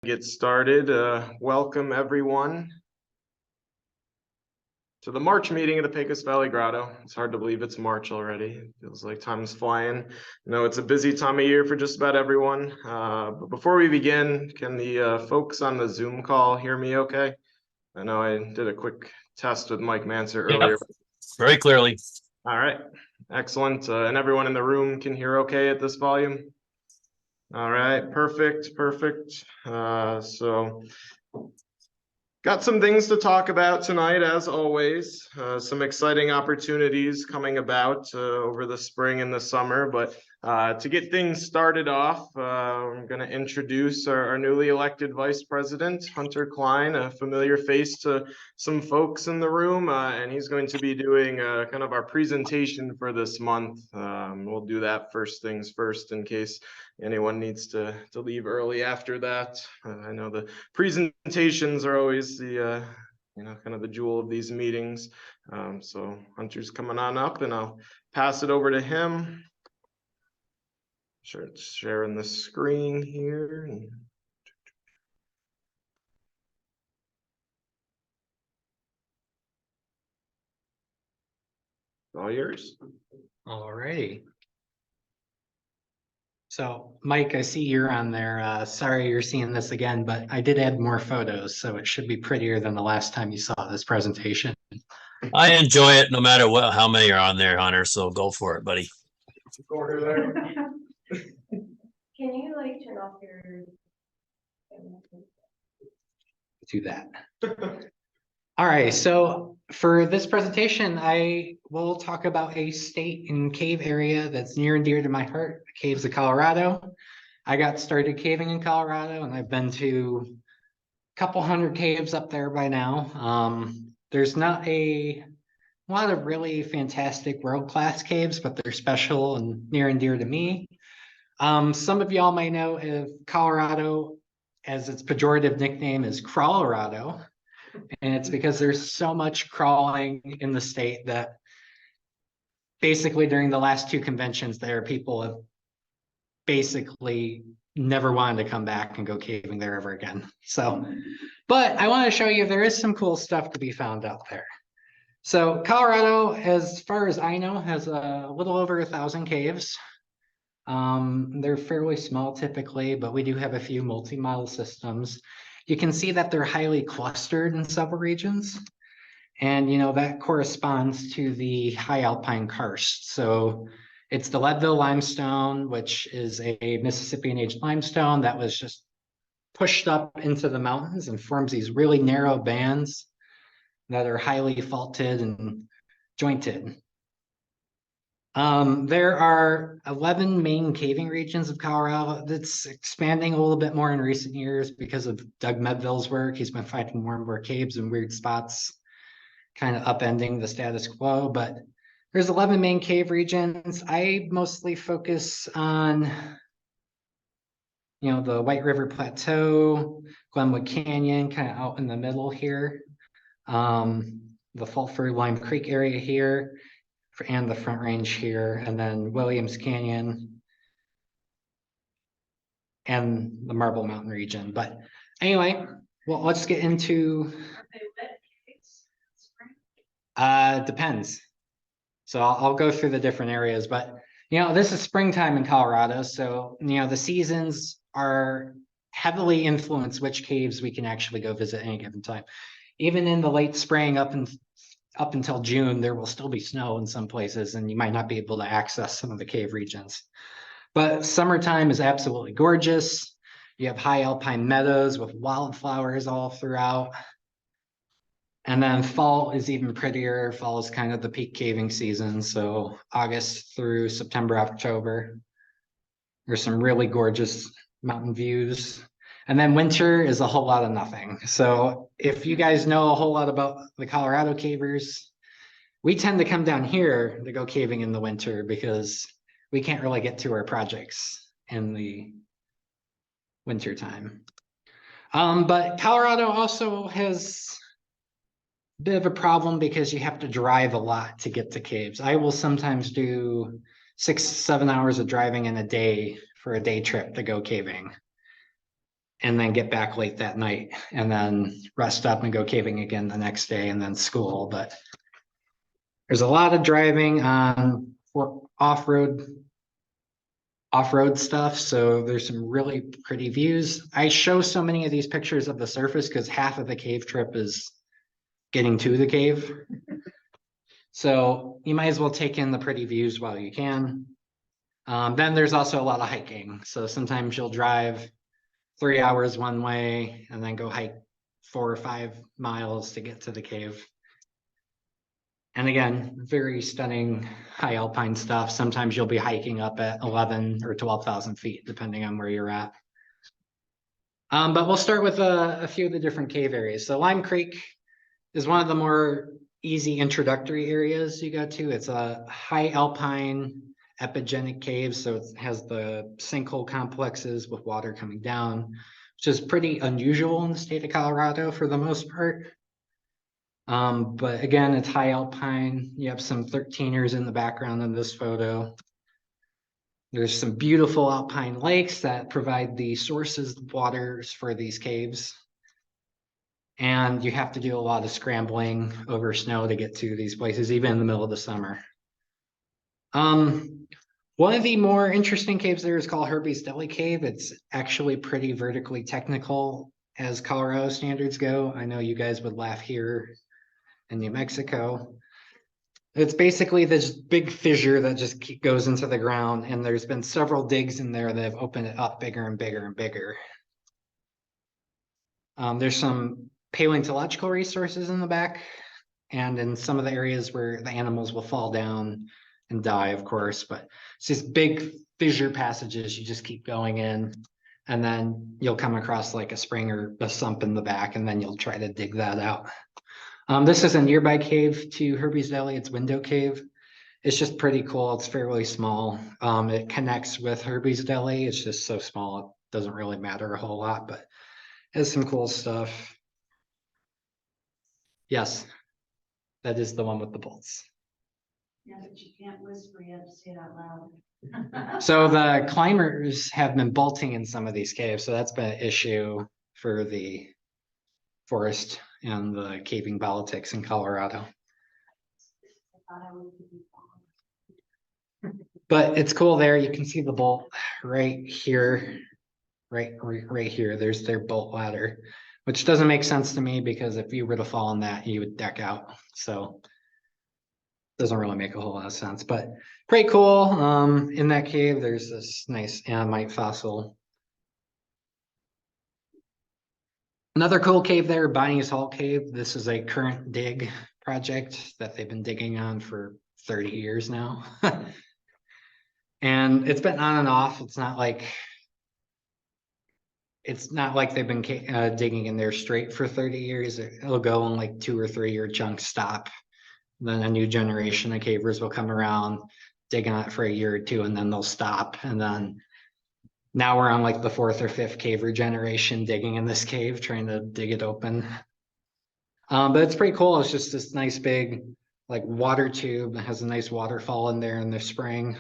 Get started. Welcome everyone to the March meeting of the Pecos Valley Grotto. It's hard to believe it's March already. It feels like time's flying. I know it's a busy time of year for just about everyone. But before we begin, can the folks on the Zoom call hear me okay? I know I did a quick test with Mike Manser earlier. Yep, very clearly. All right, excellent. And everyone in the room can hear okay at this volume? All right, perfect. So got some things to talk about tonight, as always. Some exciting opportunities coming about over the spring and the summer. But to get things started off, I'm going to introduce our newly elected Vice President, Hunter Klein, a familiar face to some folks in the room. And he's going to be doing kind of our presentation for this month. We'll do that first things first in case anyone needs to leave early after that. I know the presentations are always the kind of the jewel of these meetings. So Hunter's coming on up and I'll pass it over to him. Sure, it's sharing the screen here. All yours. All righty. So Mike, I see you're on there. Sorry you're seeing this again, but I did add more photos, so it should be prettier than the last time you saw this presentation. I enjoy it no matter how many are on there, Hunter. So go for it, buddy. Can you turn off your? Do that. All right, so for this presentation, I will talk about a state and cave area that's near and dear to my heart, the caves of Colorado. I got started caving in Colorado and I've been to a couple hundred caves up there by now. There's not a lot of really fantastic world-class caves, but they're special and near and dear to me. Some of y'all may know of Colorado as its pejorative nickname is Crawlerado. And it's because there's so much crawling in the state that basically during the last two conventions there, people have basically never wanted to come back and go caving there ever again. So, but I want to show you there is some cool stuff to be found out there. So Colorado, as far as I know, has a little over 1,000 caves. They're fairly small typically, but we do have a few multi-model systems. You can see that they're highly clustered in several regions. And, that corresponds to the high alpine karst. So it's the Leadville limestone, which is a Mississippian aged limestone that was just pushed up into the mountains and forms these really narrow bands that are highly faulted and jointed. There are 11 main caving regions of Colorado. That's expanding a little bit more in recent years because of Doug Medville's work. He's been finding more and more caves in weird spots, kind of upending the status quo. But there's 11 main cave regions. I mostly focus on, the White River Plateau, Glenwood Canyon, kind of out in the middle here. The Fulford Lime Creek area here, and the Front Range here, and then Williams Canyon and the Marble Mountain region. But anyway, well, let's get into, depends. So I'll go through the different areas, but this is springtime in Colorado. So, the seasons are heavily influence which caves we can actually go visit any given time. Even in the late spring up until June, there will still be snow in some places and you might not be able to access some of the cave regions. But summertime is absolutely gorgeous. You have high alpine meadows with wildflowers all throughout. And then fall is even prettier. Fall is kind of the peak caving season. So August through September, October, there's some really gorgeous mountain views. And then winter is a whole lot of nothing. So if you guys know a whole lot about the Colorado cavers, we tend to come down here to go caving in the winter because we can't really get to our projects in the winter time. But Colorado also has a bit of a problem because you have to drive a lot to get to caves. I will sometimes do 6-7 hours of driving in a day for a day trip to go caving. and then get back late that night and then rest up and go caving again the next day and then school. But there's a lot of driving on off-road stuff. So there's some really pretty views. I show so many of these pictures of the surface because half of the cave trip is getting to the cave. So you might as well take in the pretty views while you can. Then there's also a lot of hiking. So sometimes you'll drive 3 hours one way and then go hike 4 or 5 miles to get to the cave. And again, very stunning high alpine stuff. Sometimes you'll be hiking up at 11 or 12,000 feet, depending on where you're at. But we'll start with a few of the different cave areas. So Lime Creek is one of the more easy introductory areas you go to. It's a high alpine epigenic cave. So it has the sinkhole complexes with water coming down, which is pretty unusual in the state of Colorado for the most part. But again, it's high alpine. You have some 13ers in the background in this photo. There's some beautiful alpine lakes that provide the sources of waters for these caves. And you have to do a lot of scrambling over snow to get to these places, even in the middle of the summer. One of the more interesting caves there is called Herbie's Deli Cave. It's actually pretty vertically technical as Colorado standards go. I know you guys would laugh here in New Mexico. It's basically this big fissure that just goes into the ground, and there's been several digs in there that have opened it up bigger and bigger and bigger. There's some paleontological resources in the back, and in some of the areas where the animals will fall down and die, of course, but it's just big fissure passages. You just keep going in, and then you'll come across like a spring or a sump in the back, and then you'll try to dig that out. This is a nearby cave to Herbie's Deli. It's Window Cave. It's just pretty cool. It's fairly small. It connects with Herbie's Deli. It's just so small, it doesn't really matter a whole lot, but it has some cool stuff. Yes, that is the one with the bolts. Yeah, but you can't whisper, you have to say it out loud. So the climbers have been bolting in some of these caves, so that's been an issue for the forest and the caving politics in Colorado. I thought I would be fine. But it's cool there. You can see the bolt right here, right here. There's their bolt ladder, which doesn't make sense to me because if you were to fall on that, you would deck out. So doesn't really make a whole lot of sense, but pretty cool. In that cave, there's this nice ammonite fossil. Another cool cave there, Bonnie's Hall Cave. This is a current dig project that they've been digging on for 30 years now. And it's been on and off. It's not like they've been digging in there straight for 30 years. It'll go in like 2 or 3 year chunks, stop. Then a new generation of cavers will come around, dig on it for a year or two, and then they'll stop. And then now we're on like the 4th or 5th caver generation digging in this cave, trying to dig it open. But it's pretty cool. It's just this nice big like water tube. It has a nice waterfall in there in the spring.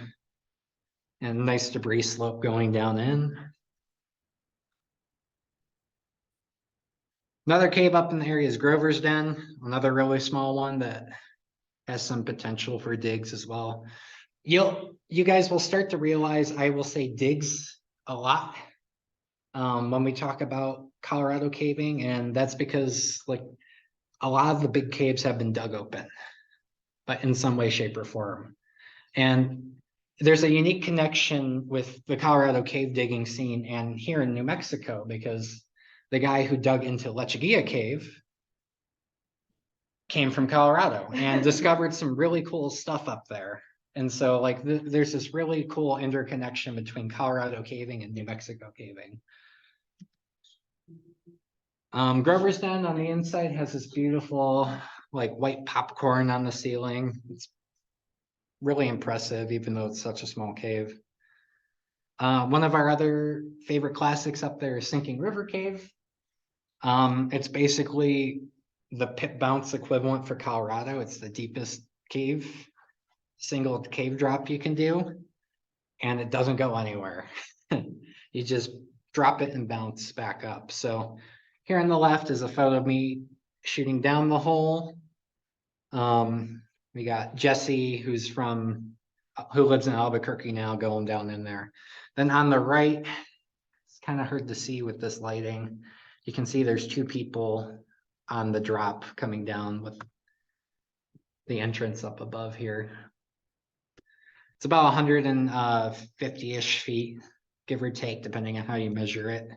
And nice debris slope going down in. Another cave up in the area is Grover's Den, another really small one that has some potential for digs as well. You guys will start to realize I will say digs a lot when we talk about Colorado caving, and that's because like a lot of the big caves have been dug open, but in some way, shape, or form. And there's a unique connection with the Colorado cave digging scene and here in New Mexico, because the guy who dug into Lechuguilla Cave came from Colorado and discovered some really cool stuff up there. And so like there's this really cool interconnection between Colorado caving and New Mexico caving. Grover's Den on the inside has this beautiful like white popcorn on the ceiling. It's really impressive, even though it's such a small cave. One of our other favorite classics up there is Sinking River Cave. It's basically the pit bounce equivalent for Colorado. It's the deepest cave, single cave drop you can do, and it doesn't go anywhere. You just drop it and bounce back up. So here on the left is a photo of me shooting down the hole. We got Jesse, who lives in Albuquerque now, going down in there. Then on the right, it's kind of hard to see with this lighting. You can see there's two people on the drop coming down with the entrance up above here. It's about 150-ish feet, give or take, depending on how you measure it.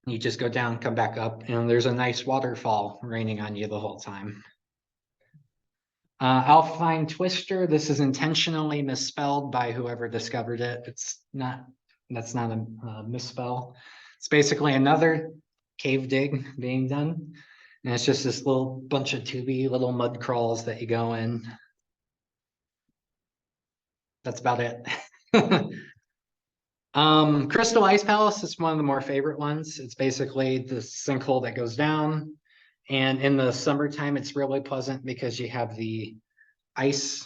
You just go down, come back up, and there's a nice waterfall raining on you the whole time. Alpine Twister, this is intentionally misspelled by whoever discovered it. That's not a misspell. It's basically another cave dig being done. And it's just this little bunch of tubey little mud crawls that you go in. That's about it. Crystal Ice Palace is one of the more favorite ones. It's basically the sinkhole that goes down. And in the summertime, it's really pleasant because you have the ice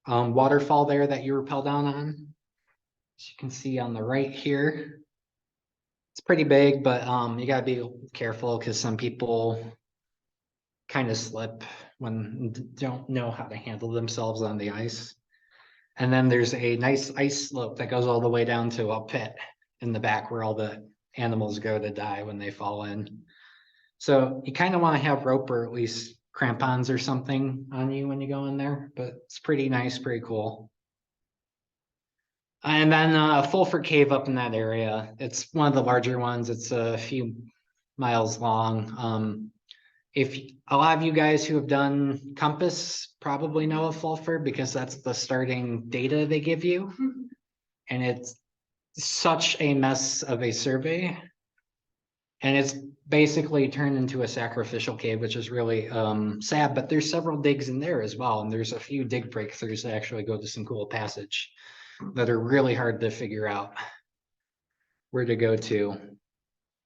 waterfall there that you rappel down on. As you can see on the right here. It's pretty big, but you gotta be careful because some people kind of slip when don't know how to handle themselves on the ice. And then there's a nice ice slope that goes all the way down to a pit in the back where all the animals go to die when they fall in. So you kind of want to have rope or at least crampons or something on you when you go in there, but it's pretty nice, pretty cool. And then Fulford Cave up in that area. It's one of the larger ones. It's a few miles long. If a lot of you guys who have done Compass probably know of Fulford because that's the starting data they give you. And it's such a mess of a survey. And it's basically turned into a sacrificial cave, which is really sad, but there's several digs in there as well. And there's a few dig breakthroughs that actually go to some cool passage that are really hard to figure out where to go to.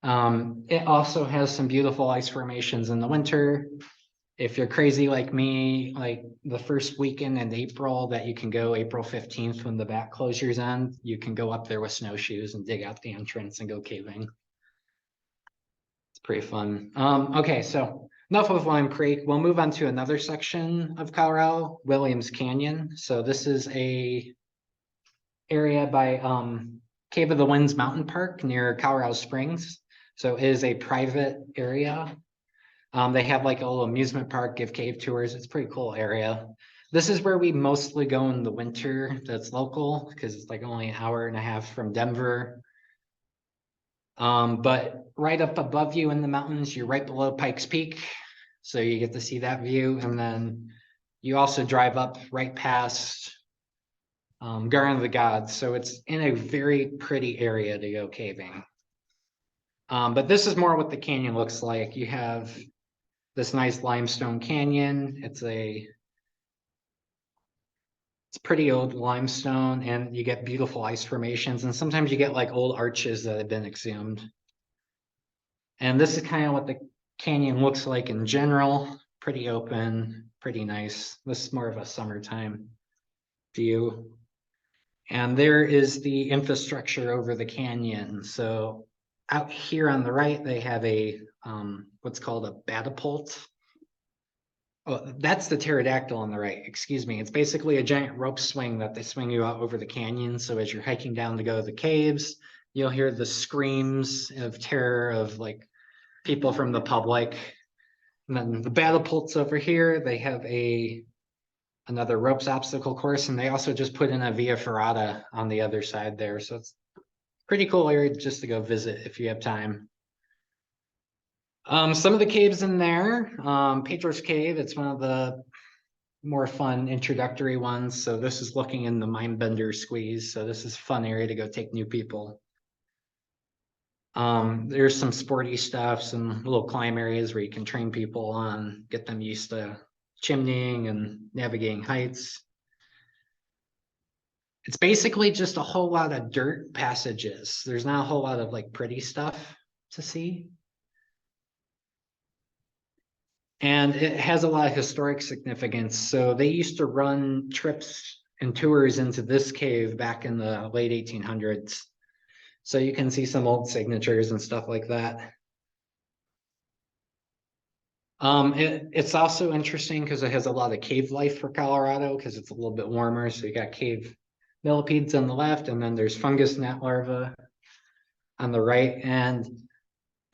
It also has some beautiful ice formations in the winter. If you're crazy like me, like the first weekend in April that you can go, April 15th, when the back closures end, you can go up there with snowshoes and dig out the entrance and go caving. It's pretty fun. Okay, so enough of Lime Creek. We'll move on to another section of Colorado, Williams Canyon. So this is a area by Cave of the Winds Mountain Park near Colorado Springs. So it is a private area. They have like a little amusement park, give cave tours. It's a pretty cool area. This is where we mostly go in the winter. That's local because it's like only an hour and a half from Denver. But right up above you in the mountains, you're right below Pikes Peak. So you get to see that view. And then you also drive up right past Garden of the Gods. So it's in a very pretty area to go caving. But this is more what the canyon looks like. You have this nice limestone canyon. It's pretty old limestone, and you get beautiful ice formations, and sometimes you get like old arches that have been exhumed. And this is kind of what the canyon looks like in general. Pretty open, pretty nice. This is more of a summertime view. And there is the infrastructure over the canyon. So out here on the right, they have a what's called a batapult. Oh, that's the pterodactyl on the right, excuse me. It's basically a giant rope swing that they swing you out over the canyon. So as you're hiking down to go to the caves, you'll hear the screams of terror of like people from the public. And then the batapult's over here. They have another ropes obstacle course, and they also just put in a via ferrata on the other side there. So it's pretty cool area just to go visit if you have time. Some of the caves in there, Pedro's Cave, it's one of the more fun introductory ones. So this is looking in the Mindbender squeeze. So this is a fun area to go take new people. There's some sporty stuff, some little climb areas where you can train people on, get them used to chimneying and navigating heights. It's basically just a whole lot of dirt passages. There's not a whole lot of like pretty stuff to see. And it has a lot of historic significance. So they used to run trips and tours into this cave back in the late 1800s. So you can see some old signatures and stuff like that. It's also interesting because it has a lot of cave life for Colorado because it's a little bit warmer. So you got cave millipedes on the left, and then there's fungus gnat larvae on the right. And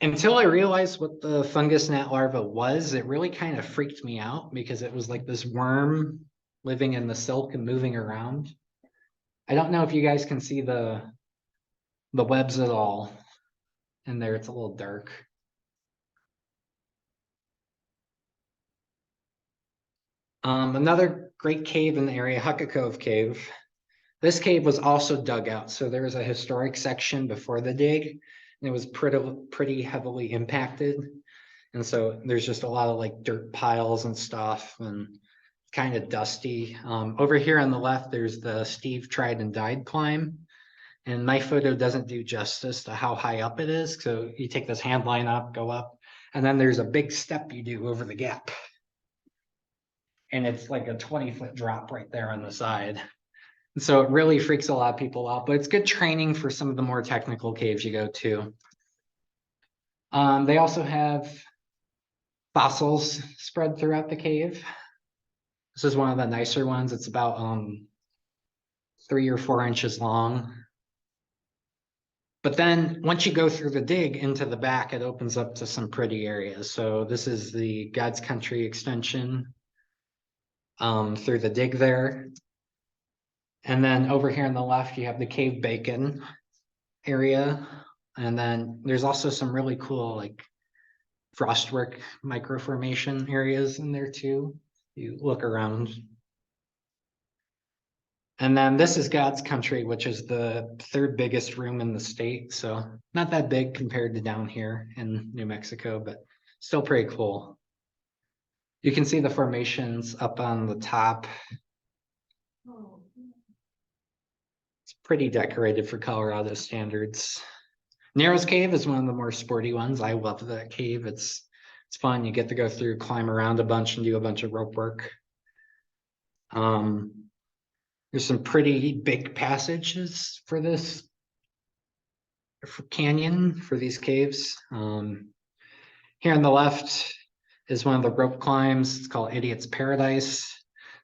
until I realized what the fungus gnat larva was, it really kind of freaked me out because it was like this worm living in the silk and moving around. I don't know if you guys can see the webs at all in there. It's a little dark. Another great cave in the area, Hucka Cove Cave. This cave was also dug out. So there was a historic section before the dig, and it was pretty heavily impacted. And so there's just a lot of like dirt piles and stuff and kind of dusty. Over here on the left, there's the Steve Tried and Died climb. And my photo doesn't do justice to how high up it is. So you take this hand line up, go up, and then there's a big step you do over the gap. And it's like a 20-foot drop right there on the side. And so it really freaks a lot of people out, but it's good training for some of the more technical caves you go to. They also have fossils spread throughout the cave. This is one of the nicer ones. It's about 3 or 4 inches long. But then once you go through the dig into the back, it opens up to some pretty areas. So this is the God's Country extension through the dig there. And then over here on the left, you have the Cave Bacon area. And then there's also some really cool like frostwork microformation areas in there too. You look around. And then this is God's Country, which is the 3rd biggest room in the state. So not that big compared to down here in New Mexico, but still pretty cool. You can see the formations up on the top. It's pretty decorated for Colorado standards. Narrows Cave is one of the more sporty ones. I love that cave. It's fun. You get to go through, climb around a bunch and do a bunch of rope work. There's some pretty big passages for this canyon, for these caves. Here on the left is one of the rope climbs. It's called Idiot's Paradise.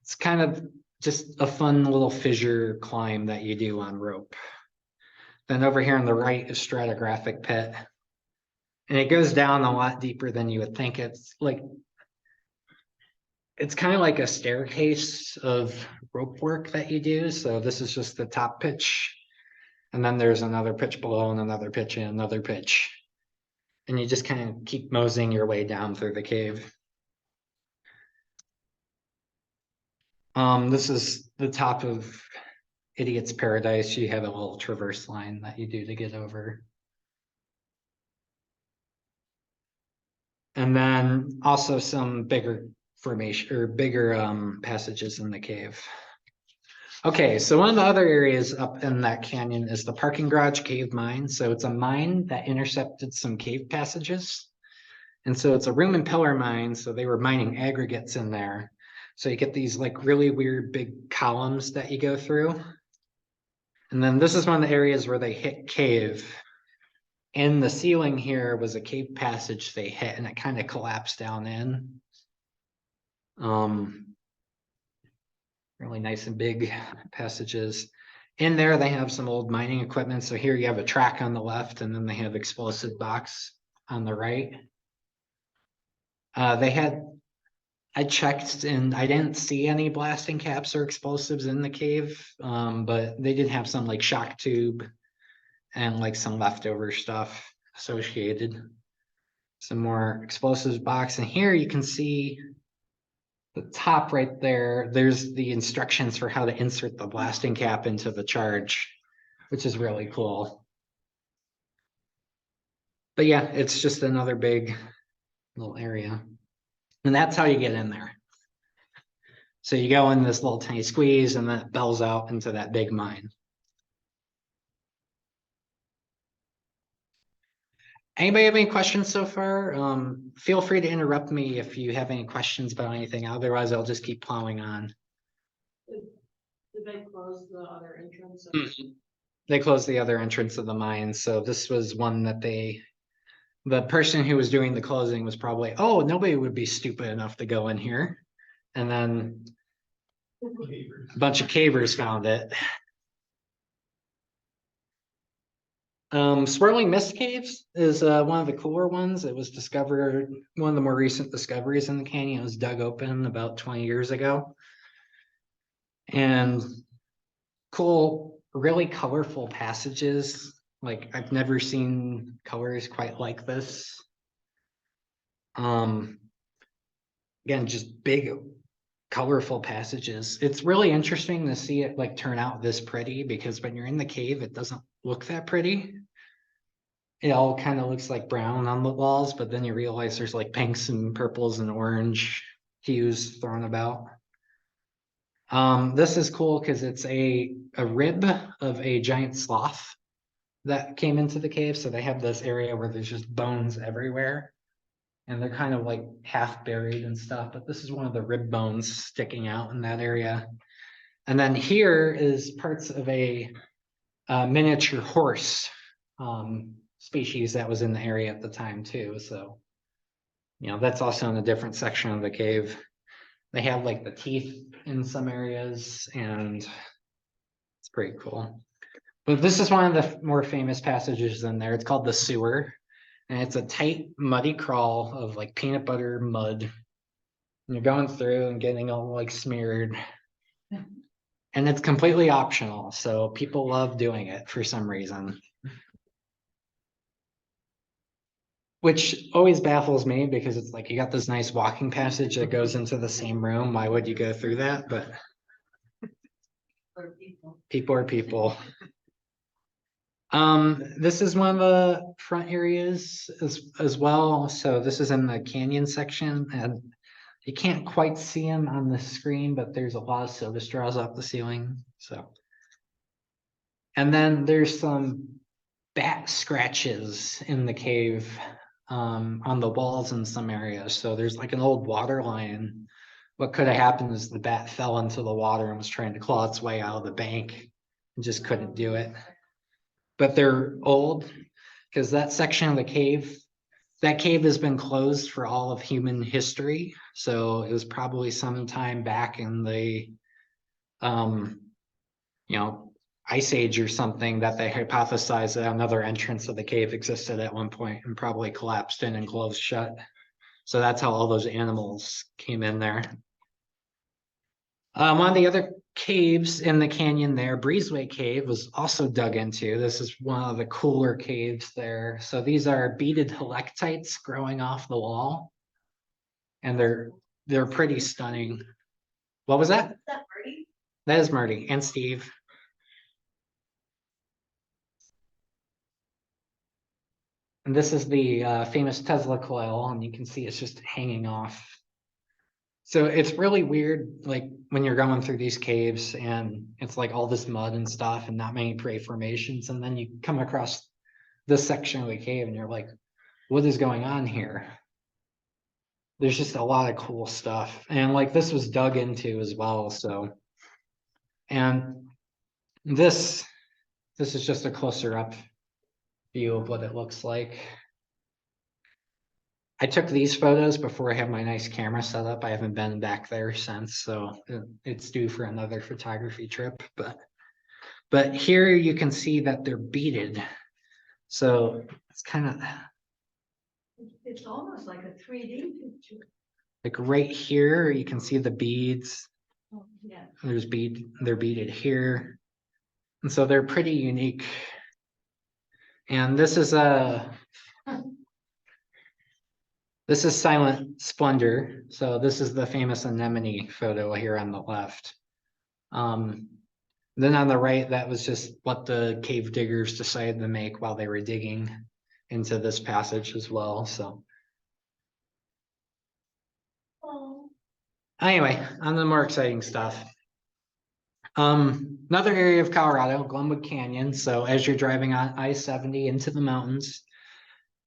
It's kind of just a fun little fissure climb that you do on rope. Then over here on the right is Stratigraphic Pit. And it goes down a lot deeper than you would think. It's kind of like a staircase of rope work that you do. So this is just the top pitch. And then there's another pitch below and another pitch and another pitch. And you just kind of keep moseying your way down through the cave. This is the top of Idiot's Paradise. You have a little traverse line that you do to get over. And then also some bigger formation or bigger passages in the cave. Okay, so one of the other areas up in that canyon is the parking garage cave mine. So it's a mine that intercepted some cave passages. And so it's a room and pillar mine. So they were mining aggregates in there. So you get these like really weird big columns that you go through. And then this is one of the areas where they hit cave. In the ceiling here was a cave passage they hit and it kind of collapsed down in. Really nice and big passages. In there, they have some old mining equipment. So here you have a track on the left, and then they have explosive box on the right. I checked and I didn't see any blasting caps or explosives in the cave, but they did have some like shock tube and like some leftover stuff associated. Some more explosives box. And here you can see the top right there, there's the instructions for how to insert the blasting cap into the charge, which is really cool. But yeah, it's just another big little area. And that's how you get in there. So you go in this little tiny squeeze and then it bells out into that big mine. Anybody have any questions so far? Feel free to interrupt me if you have any questions about anything. Otherwise, I'll just keep plowing on. Did they close the other entrance? they closed the other entrance of the mine, so this was one that the person who was doing the closing was probably, oh, nobody would be stupid enough to go in here. And then a bunch of cavers found it. Swirling Mist Caves is one of the cooler ones. It was discovered, one of the more recent discoveries in the canyon. It was dug open about 20 years ago. And cool, really colorful passages. Like I've never seen colors quite like this. Again, just big, colorful passages. It's really interesting to see it like turn out this pretty because when you're in the cave, it doesn't look that pretty. It all kind of looks like brown on the walls, but then you realize there's like pinks and purples and orange hues thrown about. This is cool because it's a rib of a giant sloth that came into the cave. So they have this area where there's just bones everywhere. And they're kind of like half buried and stuff, but this is one of the rib bones sticking out in that area. And then here is parts of a miniature horse species that was in the area at the time too. So, you know, that's also in a different section of the cave. They have like the teeth in some areas and it's pretty cool. But this is one of the more famous passages in there. It's called the sewer. And it's a tight, muddy crawl of like peanut butter mud. And you're going through and getting all like smeared. And it's completely optional. So people love doing it for some reason. Which always baffles me because it's like you got this nice walking passage that goes into the same room. Why would you go through that? But people are people. This is one of the front areas as well. So this is in the canyon section and you can't quite see them on the screen, but there's a lot of soda straws off the ceiling. So, and then there's some bat scratches in the cave on the walls in some areas. So there's like an old water line. What could have happened is the bat fell into the water and was trying to claw its way out of the bank and just couldn't do it. But they're old because that section of the cave, that cave has been closed for all of human history. So it was probably sometime back in the, you know, Ice Age or something that they hypothesized that another entrance of the cave existed at one point and probably collapsed in and closed shut. So that's how all those animals came in there. One of the other caves in the canyon there, Breezeway Cave, was also dug into. This is one of the cooler caves there. So these are beaded helictites growing off the wall. And they're pretty stunning. What was that? Is that Marty? That is Marty and Steve. And this is the famous Tesla coil, and you can see it's just hanging off. So it's really weird, like when you're going through these caves and it's like all this mud and stuff and not many prey formations. And then you come across this section of the cave and you're like, what is going on here? There's just a lot of cool stuff. And like this was dug into as well. So, and this is just a closer up view of what it looks like. I took these photos before I have my nice camera set up. I haven't been back there since, so it's due for another photography trip. But here you can see that they're beaded. So it's kind of It's almost like a 3D picture. like right here, you can see the beads. Oh, yeah. They're beaded here. And so they're pretty unique. And this is Silent Splendor. So this is the famous anemone photo here on the left. Then on the right, that was just what the cave diggers decided to make while they were digging into this passage as well. So anyway, on the more exciting stuff. Another area of Colorado, Glenwood Canyon. So as you're driving on I-70 into the mountains,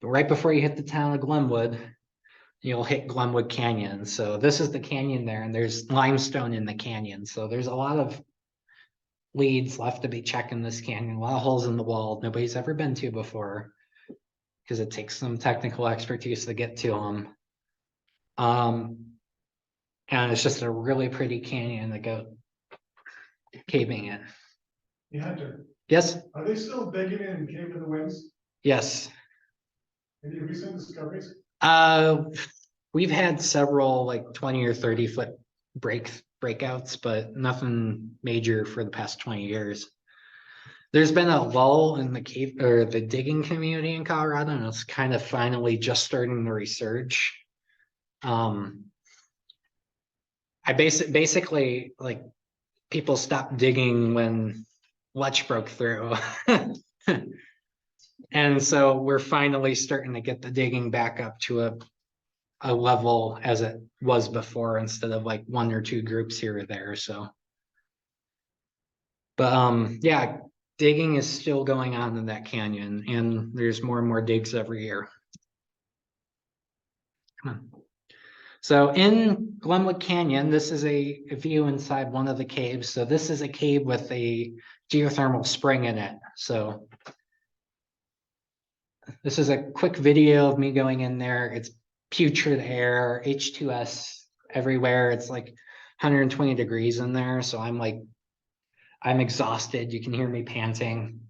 but right before you hit the town of Glenwood, you'll hit Glenwood Canyon. So this is the canyon there, and there's limestone in the canyon. So there's a lot leads left to be checking this canyon, a lot of holes in the wall nobody's ever been to before. Because it takes some technical expertise to get to them. And it's just a really pretty canyon to go caving in. Yeah, Hunter, Yes, are they still digging in Cave of the Winds? yes. Any recent discoveries? We've had several like 20 or 30 foot breakouts, but nothing major for the past 20 years. There's been a lull in the cave or the digging community in Colorado, and it's kind of finally just starting to resurge. I basically like people stopped digging when Letch broke through. And so we're finally starting to get the digging back up to a level as it was before, instead of like one or two groups here or there. So, but yeah, digging is still going on in that canyon, and there's more and more digs every year. Come on. So in Glenwood Canyon, this is a view inside one of the caves. So this is a cave with a geothermal spring in it. So this is a quick video of me going in there. It's putrid air, H2S everywhere. It's like 120 degrees in there. So I'm exhausted. You can hear me panting.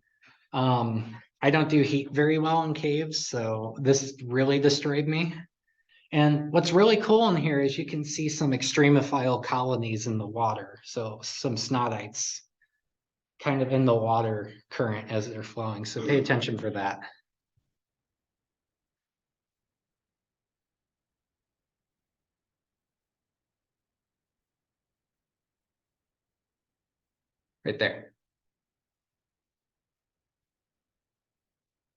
I don't do heat very well in caves, so this really destroyed me. And what's really cool in here is you can see some extremophile colonies in the water. So some snottites kind of in the water current as they're flowing. So pay attention for that. Right there.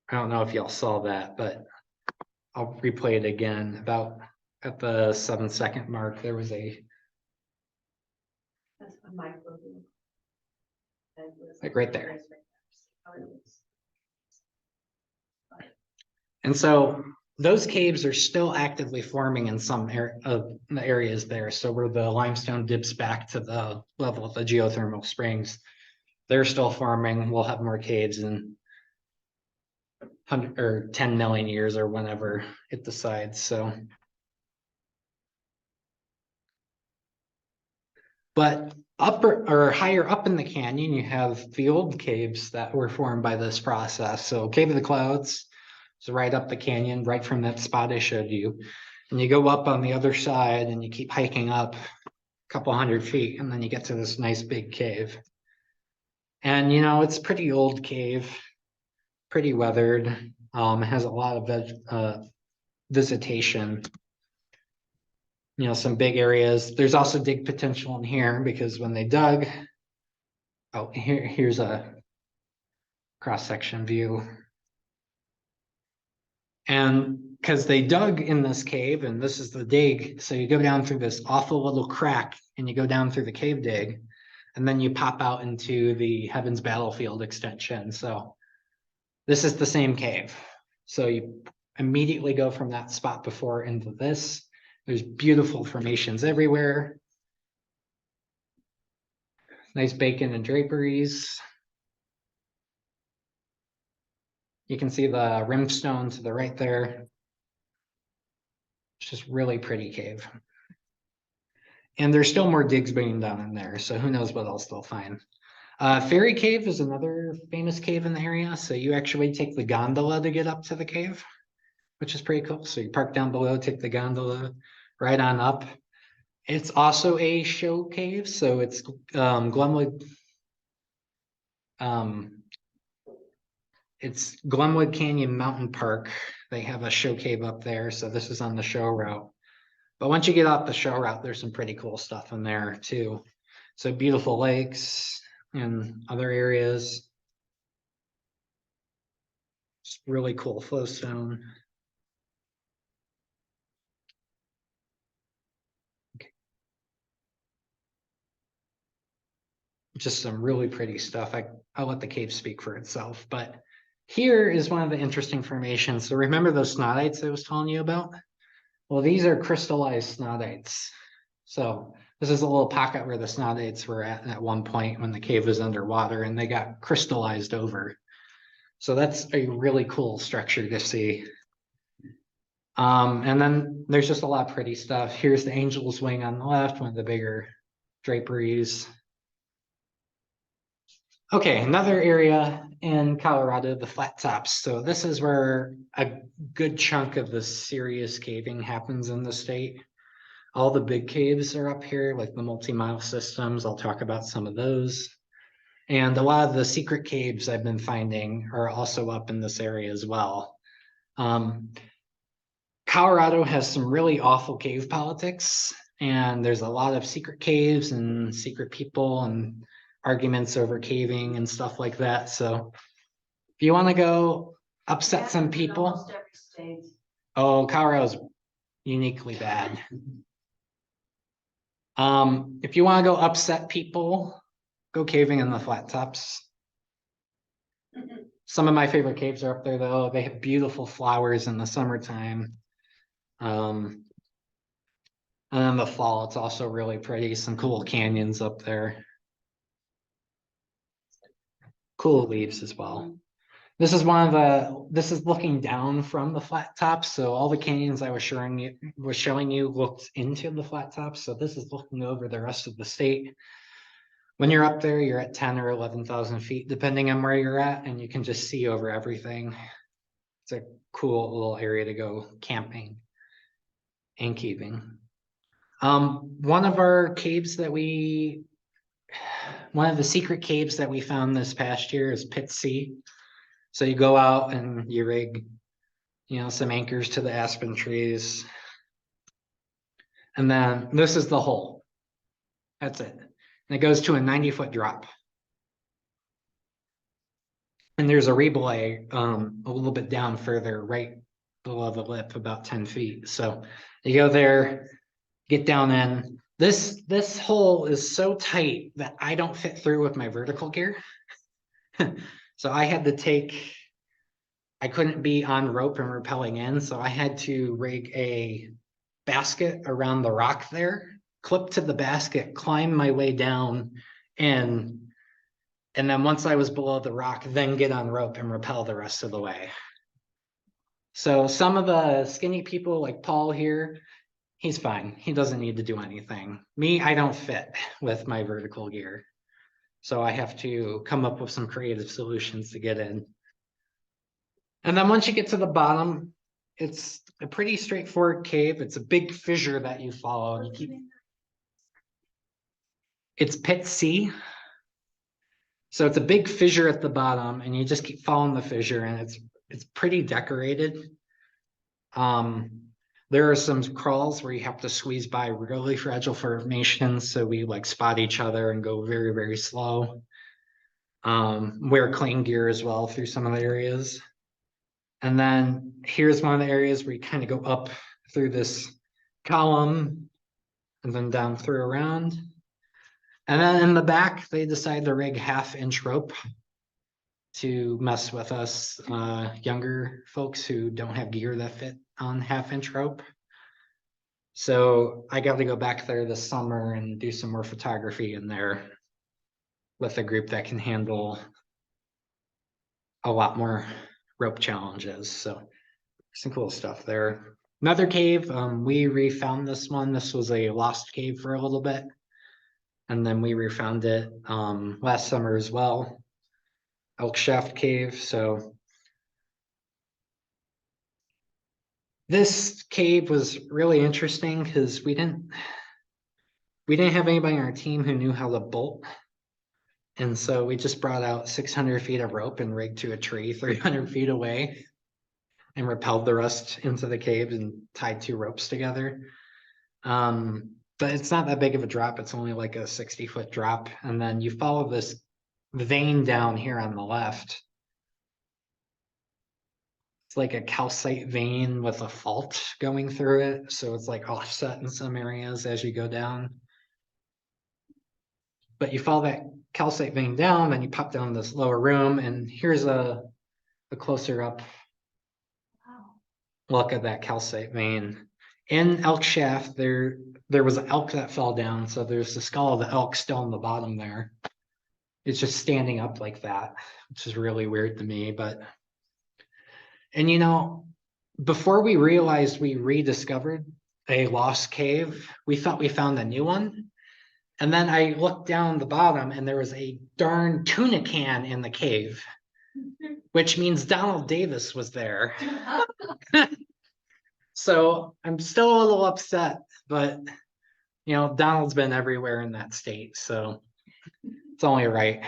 I don't know if y'all saw that, but I'll replay it again. About at the 7-second mark, there was a That's a micro. That was- like right there. And so those caves are still actively forming in some of the areas there. So where the limestone dips back to the level of the geothermal springs, they're still forming. We'll have more caves in 100 or 10 million years or whenever it decides. So, but upper or higher up in the canyon, you have the old caves that were formed by this process. So Cave of the Clouds is right up the canyon, right from that spot I showed you. And you go up on the other side and you keep hiking up a couple 100 feet, and then you get to this nice big cave. And you know, it's a pretty old cave, pretty weathered. It has a lot of visitation. You know, some big areas. There's also dig potential in here because when they dug, oh, here's a cross-section view. And because they dug in this cave, and this is the dig, so you go down through this awful little crack and you go down through the cave dig, and then you pop out into the Heaven's Battlefield extension. So this is the same cave. So you immediately go from that spot before into this. There's beautiful formations everywhere. Nice bacon and draperies. You can see the rimstone to the right there. It's just really pretty cave. And there's still more digs being done in there, so who knows what else they'll find. Fairy Cave is another famous cave in the area. So you actually take the gondola to get up to the cave, which is pretty cool. So you park down below, take the gondola right on up. It's also a show cave, so it's Glenwood. It's Glenwood Canyon Mountain Park. They have a show cave up there, so this is on the show route. But once you get off the show route, there's some pretty cool stuff in there too. So beautiful lakes and other areas. It's really cool flow zone. Just some really pretty stuff. I'll let the cave speak for itself, but here is one of the interesting formations. So remember those snottites I was telling you about? Well, these are crystallized snottites. So this is a little pocket where the snowdates were at one point when the cave was underwater and they got crystallized over. So that's a really cool structure to see. And then there's just a lot of pretty stuff. Here's the angel's wing on the left, one of the bigger draperies. Okay, another area in Colorado, the flat tops. So this is where a good chunk of the serious caving happens in the state. All the big caves are up here, like the multi-mile systems. I'll talk about some of those. And a lot of the secret caves I've been finding are also up in this area as well. Colorado has some really awful cave politics, and there's a lot of secret caves and secret people and arguments over caving and stuff like that. So if you want to go upset some Happens in people, almost every state. oh, Colorado's uniquely bad. If you want to go upset people, go caving in the flat tops. Some of my favorite caves are up there though. They have beautiful flowers in the summertime. And in the fall, it's also really pretty. Some cool canyons up there. Cool leaves as well. This is this is looking down from the flat tops. So all the canyons I was showing you looked into the flat tops. So this is looking over the rest of the state. When you're up there, you're at 10 or 11,000 feet, depending on where you're at, and you can just see over everything. It's a cool little area to go camping and caving. One of the secret caves that we found this past year is Pit C. So you go out and you rig, some anchors to the aspen trees. And then this is the hole. That's it. And it goes to a 90-foot drop. And there's a rebelay a little bit down further, right below the lip, about 10 feet. So you go there, get down in. This hole is so tight that I don't fit through with my vertical gear. So I couldn't be on rope and rappelling in. So I had to rig a basket around the rock there, clip to the basket, climb my way down, and then once I was below the rock, then get on rope and rappel the rest of the way. So some of the skinny people like Paul here, he's fine. He doesn't need to do anything. Me, I don't fit with my vertical gear. So I have to come up with some creative solutions to get in. And then once you get to the bottom, it's a pretty straightforward cave. It's a big fissure that you follow. And it's Pit C. So it's a big fissure at the bottom, and you just keep following the fissure, and it's pretty decorated. There are some crawls where you have to squeeze by really fragile formations, so we like spot each other and go very, very slow. Wear Klein gear as well through some of the areas. And then here's one of the areas where you kind of go up through this column and then down through around. And then in the back, they decide to rig 1/2-inch rope to mess with us younger folks who don't have gear that fit on 1/2-inch rope. So I got to go back there this summer and do some more photography in there with a group that can handle a lot more rope challenges. So some cool stuff there. Another cave, we refound this one. This was a lost cave for a little bit. And then we refound it last summer as well. Elk Shaft Cave. So this cave was really interesting because we didn't have anybody on our team who knew how to bolt. And so we just brought out 600 feet of rope and rigged to a tree 300 feet away and rappelled the rest into the cave and tied 2 ropes together. But it's not that big of a drop. It's only like a 60-foot drop. And then you follow this vein down here on the left. It's like a calcite vein with a fault going through it. So it's like offset in some areas as you go down. But you follow that calcite vein down, then you pop down this lower room, and here's a closer up Wow. look at that calcite vein. In Elk Shaft, there was an elk that fell down, so there's the skull of the elk still on the bottom there. It's just standing up like that, which is really weird to me, but. And you know, before we realized we rediscovered a lost cave, we thought we found a new one. And then I looked down the bottom and there was a darn tuna can in the cave, which means Donald Davis was there. So I'm still a little upset, but you know, Donald's been everywhere in that state, so it's only right.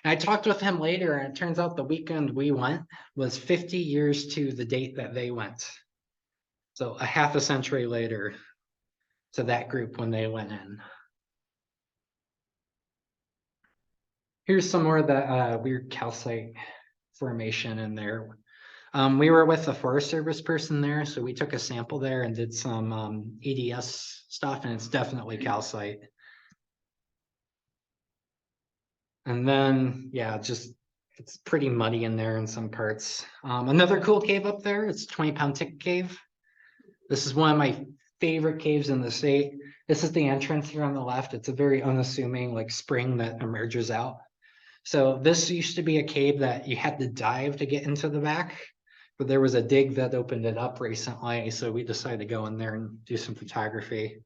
And I talked with him later, and it turns out the weekend we went was 50 years to the date that they went. So a half a century later to that group when they went in. Here's some more of the weird calcite formation in there. We were with the Forest Service person there, so we took a sample there and did some EDS stuff, and it's definitely calcite. And then, yeah, just it's pretty muddy in there in some parts. Another cool cave up there, it's 20-pound tick cave. This is one of my favorite caves in the state. This is the entrance here on the left. It's a very unassuming like spring that emerges out. So this used to be a cave that you had to dive to get into the back, but there was a dig that opened it up recently. So we decided to go in there and do some photography.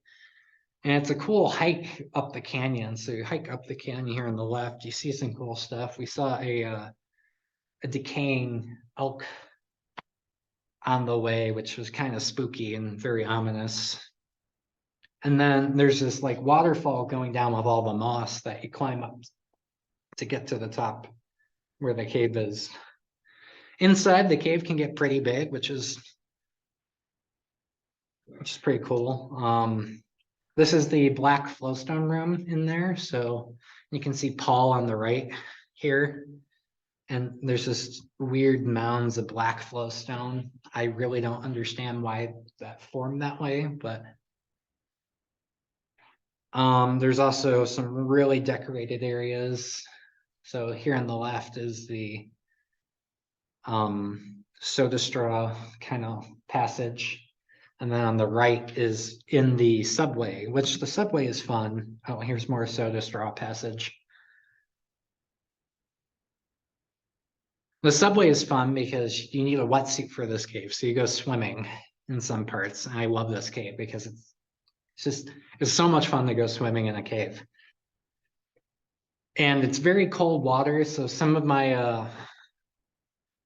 And it's a cool hike up the canyon. So you hike up the canyon here on the left, you see some cool stuff. We saw a decaying elk on the way, which was kind of spooky and very ominous. And then there's this like waterfall going down with all the moss that you climb up to get to the top where the cave is. Inside the cave can get pretty big, which is pretty cool. This is the black flowstone room in there. So you can see Paul on the right here. And there's this weird mounds of black flowstone. I really don't understand why that formed that way, but there's also some really decorated areas. So here on the left is the soda straw kind of passage. And then on the right is in the subway, which the subway is fun. Oh, here's more soda straw passage. The subway is fun because you need a wetsuit for this cave. So you go swimming in some parts. And I love this cave because it's so much fun to go swimming in a cave. And it's very cold water. So some of my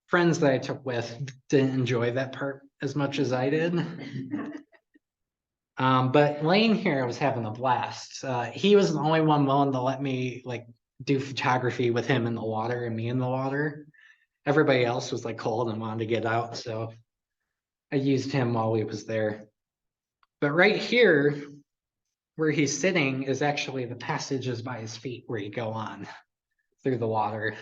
friends that I took with didn't enjoy that part as much as I did. But Lane here was having a blast. He was the only one willing to let me like do photography with him in the water and me in the water. Everybody else was like cold and wanted to get out, so I used him while he was there. But right here, where he's sitting, is actually the passages by his feet where you go on through the water.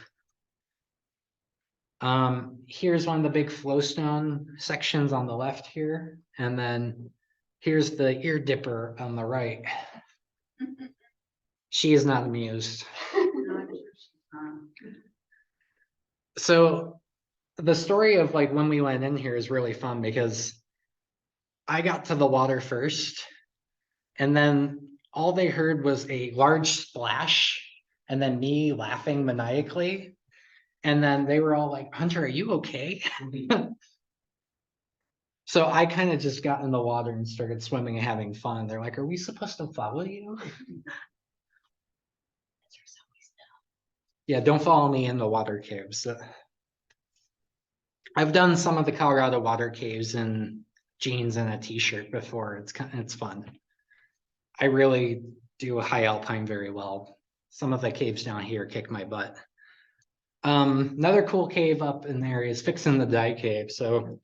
Here's one of the big flowstone sections on the left here, and then here's the ear dipper on the right. She is not amused. So the story of like when we went in here is really fun because I got to the water first, and then all they heard was a large splash and then me laughing maniacally. And then they were all like, "Hunter, are you okay?" So I kind of just got in the water and started swimming and having fun. They're like, "Are we supposed to follow you?" Yeah, don't follow me in the water caves. I've done some of the Colorado water caves in jeans and a t-shirt before. It's fun. I really do high alpine very well. Some of the caves down here kick my butt. Another cool cave up in there is Fixin' the Dye Cave. So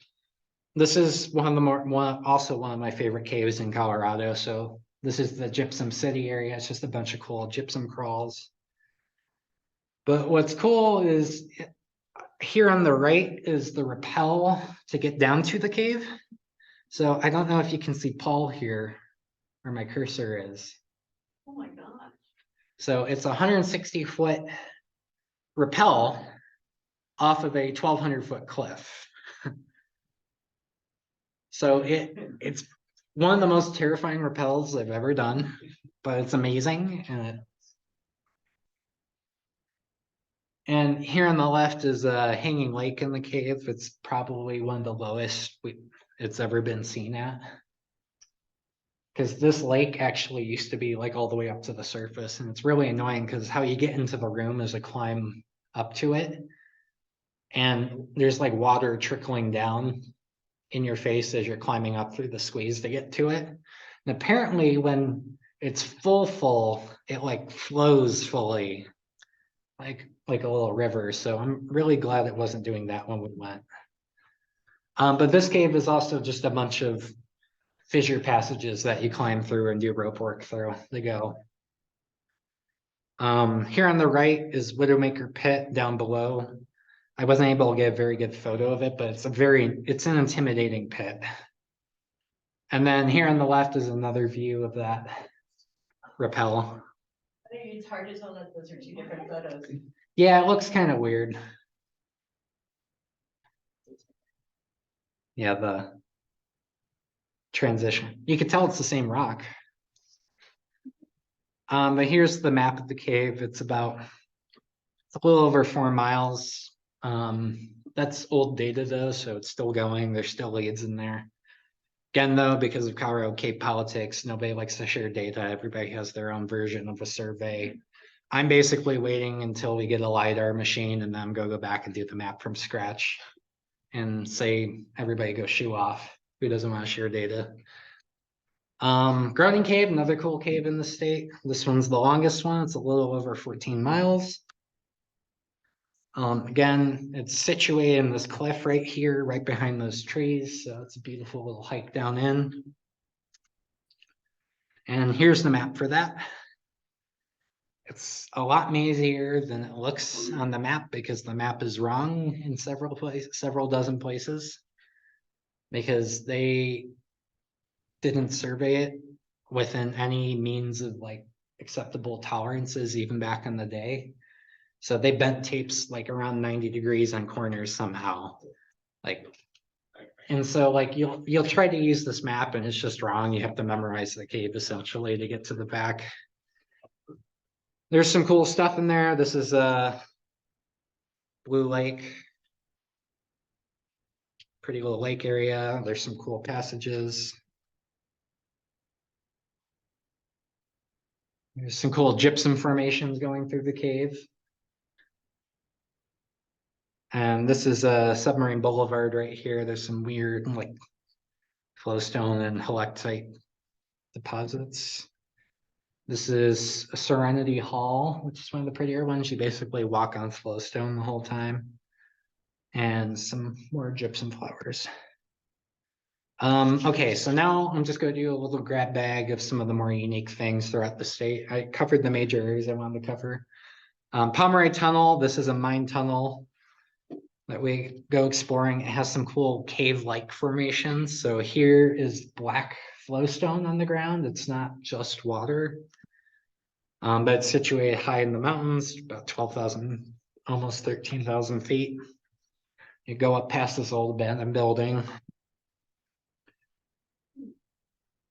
this is also one of my favorite caves in Colorado. So this is the Gypsum City area. It's just a bunch of cool gypsum crawls. But what's cool is here on the right is the rappel to get down to the cave. So I don't know if you can see Paul here where my cursor is. Oh my God. So it's a 160-foot rappel off of a 1,200-foot cliff. So it's one of the most terrifying rappels I've ever done, but it's amazing. And here on the left is a hanging lake in the cave. It's probably one of the lowest it's ever been seen at. Because this lake actually used to be like all the way up to the surface, and it's really annoying because how you get into the room is a climb up to it. And there's like water trickling down in your face as you're climbing up through the squeeze to get to it. And apparently when it's full, it like flows fully, like a little river. So I'm really glad it wasn't doing that when we went. But this cave is also just a bunch of fissure passages that you climb through and do rope work through to go. Here on the right is Widowmaker Pit down below. I wasn't able to get a very good photo of it, but it's an intimidating pit. And then here on the left is another view of that rappel. I think it's hard to tell that those are two different photos. Yeah, it looks kind of weird. Yeah, the transition. You could tell it's the same rock. But here's the map of the cave. It's a little over 4 miles. That's old data though, so it's still going. There's still leads in there. Again, though, because of Colorado Cave politics, nobody likes to share data. Everybody has their own version of a survey. I'm basically waiting until we get a LiDAR machine and then go back and do the map from scratch and say, everybody go shoe off. Who doesn't want to share data? Grotto Cave, another cool cave in the state. This one's the longest one. It's a little over 14 miles. Again, it's situated in this cliff right here, right behind those trees. So it's a beautiful little hike down in. And here's the map for that. It's a lot mazier than it looks on the map because the map is wrong in several dozen places, because they didn't survey it within any means of like acceptable tolerances even back in the day. So they bent tapes like around 90 degrees on corners somehow. And so like you'll try to use this map and it's just wrong. You have to memorize the cave essentially to get to the back. There's some cool stuff in there. This is a Blue Lake. Pretty little lake area. There's some cool passages. There's some cool gypsum formations going through the cave. And this is a submarine boulevard right here. There's some weird like flowstone and helictite deposits. This is a Serenity Hall, which is one of the prettier ones. You basically walk on flowstone the whole time. And some more gypsum flowers. Okay, so now I'm just going to do a little grab bag of some of the more unique things throughout the state. I covered the major areas I wanted to cover. Pomeroy Tunnel, this is a mine tunnel that we go exploring. It has some cool cave-like formations. So here is black flowstone on the ground. It's not just water, but it's situated high in the mountains, about 12,000, almost 13,000 feet. You go up past this old abandoned building.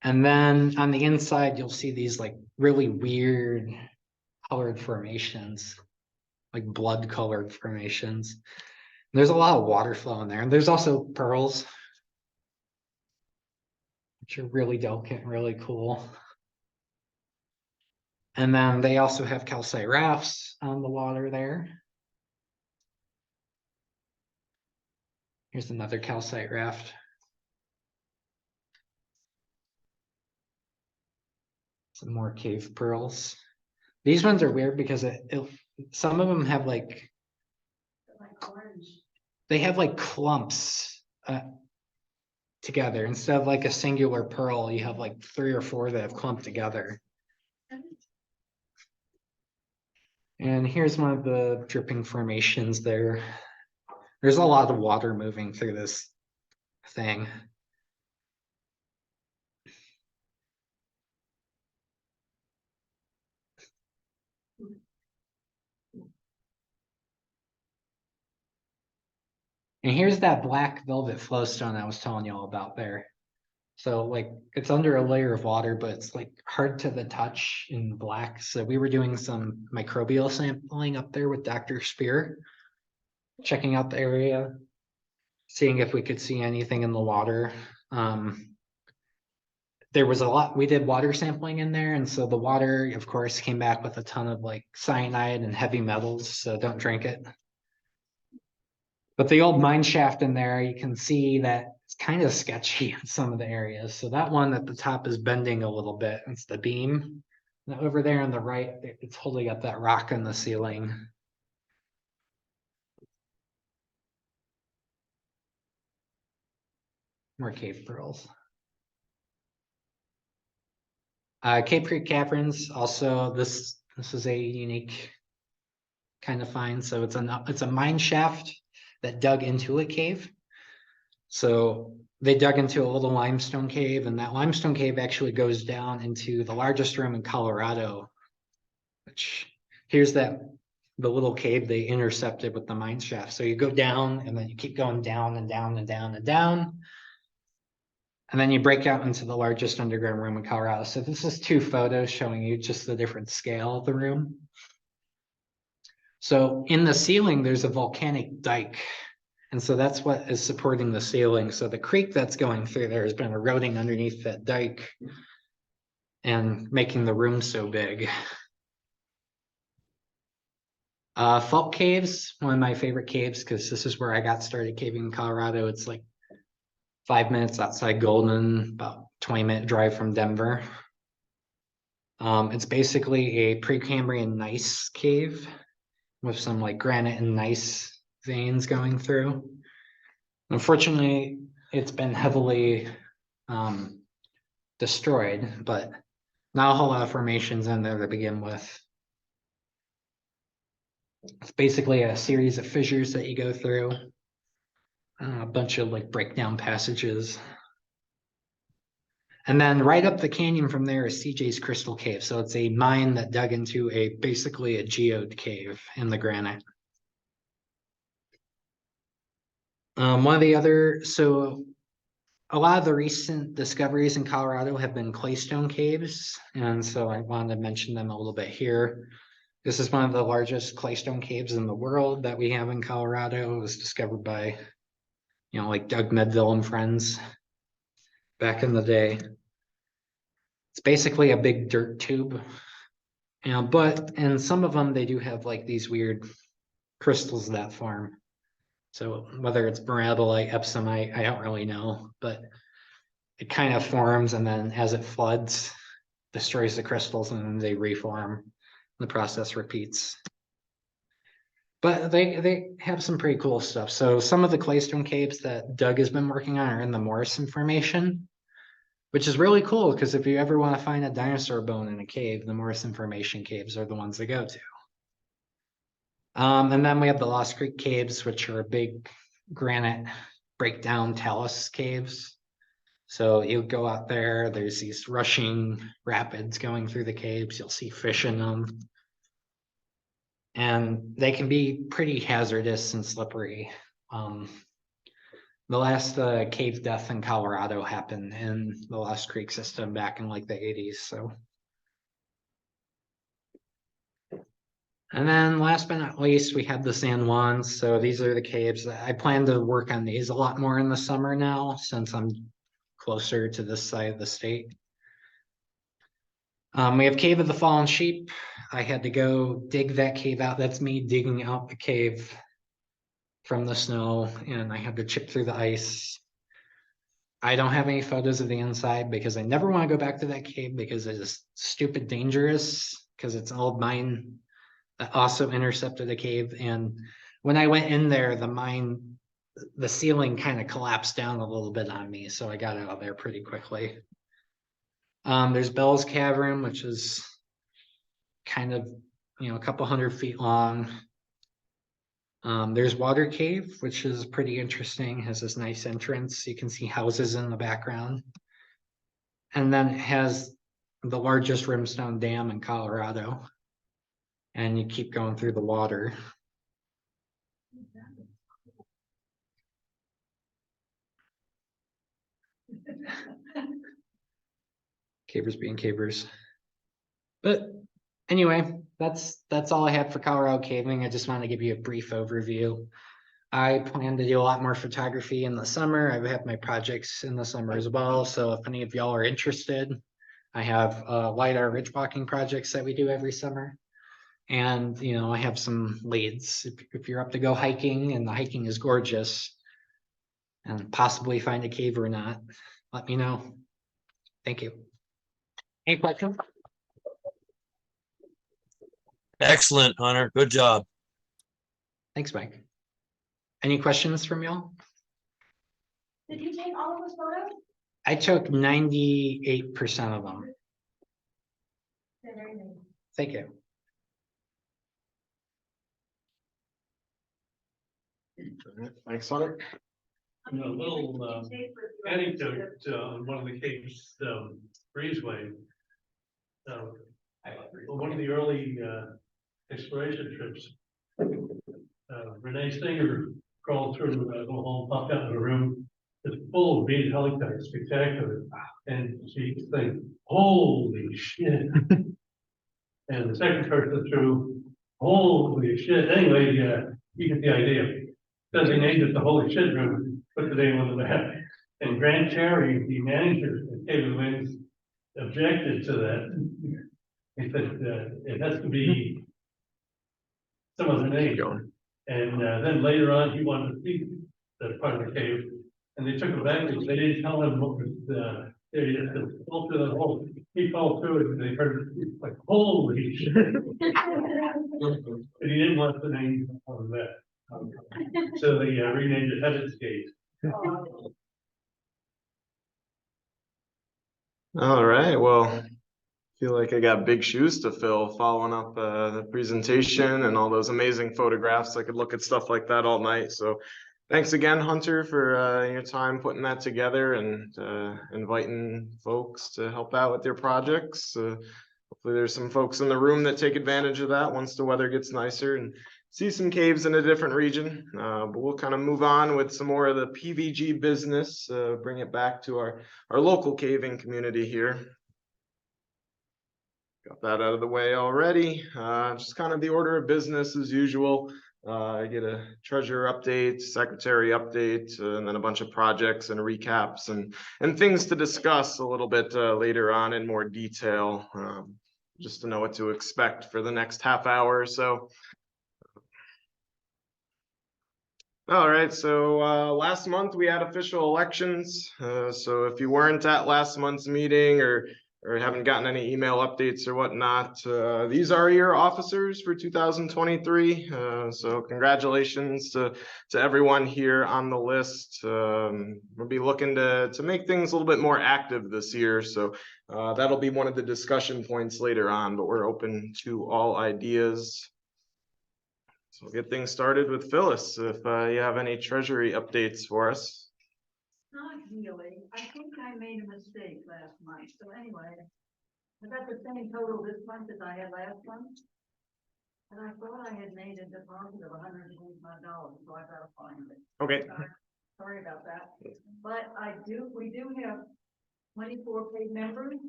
And then on the inside, you'll see these like really weird colored formations, like blood colored formations. There's a lot of water flow in there. And there's also pearls, which are really delicate and really cool. And then they also have calcite rafts on the water there. Here's another calcite raft. Some more cave pearls. These ones are weird because some of them have like Orange. they have like clumps together. Instead of like a singular pearl, you have like 3 or 4 that have clumped together. And here's one of the dripping formations there. There's a lot of water moving through this thing. And here's that black velvet flowstone I was telling you all about there. So like it's under a layer of water, but it's like hard to the touch in black. So we were doing some microbial sampling up there with Dr. Spear, checking out the area, seeing if we could see anything in the water. There was a lot, we did water sampling in there. And so the water, of course, came back with a ton of like cyanide and heavy metals. So don't drink it. But the old mine shaft in there, you can see that it's kind of sketchy in some of the areas. So that one at the top is bending a little bit. It's the beam. And over there on the right, it's holding up that rock in the ceiling. More cave pearls. Cave Creek Caverns, also this is a unique kind of find. So it's a mine shaft that dug into a cave. So they dug into a little limestone cave, and that limestone cave actually goes down into the largest room in Colorado, which here's the little cave they intercepted with the mine shaft. So you go down and then you keep going down and down and down and down. And then you break out into the largest underground room in Colorado. So this is 2 photos showing you just the different scale of the room. So in the ceiling, there's a volcanic dike. And so that's what is supporting the ceiling. So the creek that's going through there has been eroding underneath that dike and making the room so big. Fault Caves, one of my favorite caves, because this is where I got started caving in Colorado. It's like 5 minutes outside Golden, about 20-minute drive from Denver. It's basically a Precambrian gneiss cave with some like granite and gneiss veins going through. Unfortunately, it's been heavily destroyed, but not a whole lot of formations in there to begin with. It's basically a series of fissures that you go through, a bunch of like breakdown passages. And then right up the canyon from there is CJ's Crystal Cave. So it's a mine that dug into basically a geode cave in the granite. One of the other, so a lot of the recent discoveries in Colorado have been claystone caves. And so I wanted to mention them a little bit here. This is one of the largest claystone caves in the world that we have in Colorado. It was discovered by, like Doug Medville and friends back in the day. It's basically a big dirt tube. But in some of them, they do have like these weird crystals that form. So whether it's baradolite, epsomite, I don't really know, but it kind of forms, and then as it floods, destroys the crystals, and then they reform. The process repeats. But they have some pretty cool stuff. So some of the claystone caves that Doug has been working on are in the Morrison Formation, which is really cool because if you ever want to find a dinosaur bone in a cave, the Morrison Formation caves are the ones to go to. And then we have the Lost Creek caves, which are big granite breakdown talus caves. So you go out there, there's these rushing rapids going through the caves. You'll see fish in them. And they can be pretty hazardous and slippery. The last cave death in Colorado happened in the Lost Creek system back in like the 80s. So. And then last but not least, we have the San Juans. So these are the caves. I plan to work on these a lot more in the summer now, since I'm closer to this side of the state. We have Cave of the Fallen Sheep. I had to go dig that cave out. That's me digging out the cave from the snow, and I had to chip through the ice. I don't have any photos of the inside because I never want to go back to that cave because it is stupid dangerous, because it's an old mine that also intercepted a cave. And when I went in there, the ceiling kind of collapsed down a little bit on me. So I got out of there pretty quickly. There's Bell's Cavern, which is kind of, a couple 100 feet long. There's Water Cave, which is pretty interesting, has this nice entrance. You can see houses in the background. And then it has the largest rimstone dam in Colorado. And you keep going through the water. Cavers being cavers. But anyway, that's all I had for Colorado caving. I just want to give you a brief overview. I plan to do a lot more photography in the summer. I have my projects in the summer as well. So if any of y'all are interested, I have LiDAR ridge walking projects that we do every summer. And, you know, I have some leads. If you're up to go hiking and the hiking is gorgeous and possibly find a cave or not, let me know. Thank you. Any questions? Excellent, Hunter. Good job. Thanks, Mike. Any questions from y'all? Did you take all of those photos? I took 98% of them. They're very nice. Thank you. Thanks, Hunter. A little anecdote on one of the caves, breezeway. One of the early exploration trips, Renee Singer crawled through the little hole, popped out of the room. It's full of bead helicopters, spectacular. And she thinks, holy shit. And the second person through, holy shit. Anyway, you get the idea. Designated it the holy shit room, put the name on the map. And Grant Cherry, the manager at Cave of the Winds, objected to that. He said, it has to be some other name. And then later on, he wanted to see that part of the cave. And they took him back, and they didn't tell him what was there. He just fell through the hole. He fell through it, and they heard it like, holy shit. But he didn't want the name on that. So they renamed it Heaven's Gate. All right, well, feel like I got big shoes to fill following up the presentation and all those amazing photographs. I could look at stuff like that all night. So thanks again, Hunter, for your time putting that together and inviting folks to help out with their projects. Hopefully there's some folks in the room that take advantage of that once the weather gets nicer and see some caves in a different region. But we'll kind of move on with some more of the PVG business, bring it back to our local caving community here. Got that out of the way already. Just kind of the order of business as usual. I get a treasurer update, secretary update, and then a bunch of projects and recaps and things to discuss a little bit later on in more detail, just to know what to expect for the next half hour or so. All right, so last month we had official elections. So if you weren't at last month's meeting or haven't gotten any email updates or whatnot, these are your officers for 2023. So congratulations to everyone here on the list. We'll be looking to make things a little bit more active this year. So that'll be one of the discussion points later on, but we're open to all ideas. So we'll get things started with Phyllis, if you have any treasury updates for us. Not really. I think I made a mistake last month. So anyway, I got the same total this month as I had last month. And I thought I had made a deposit of $125, so I gotta find it. Okay. Sorry about that. But we do have 24 paid members,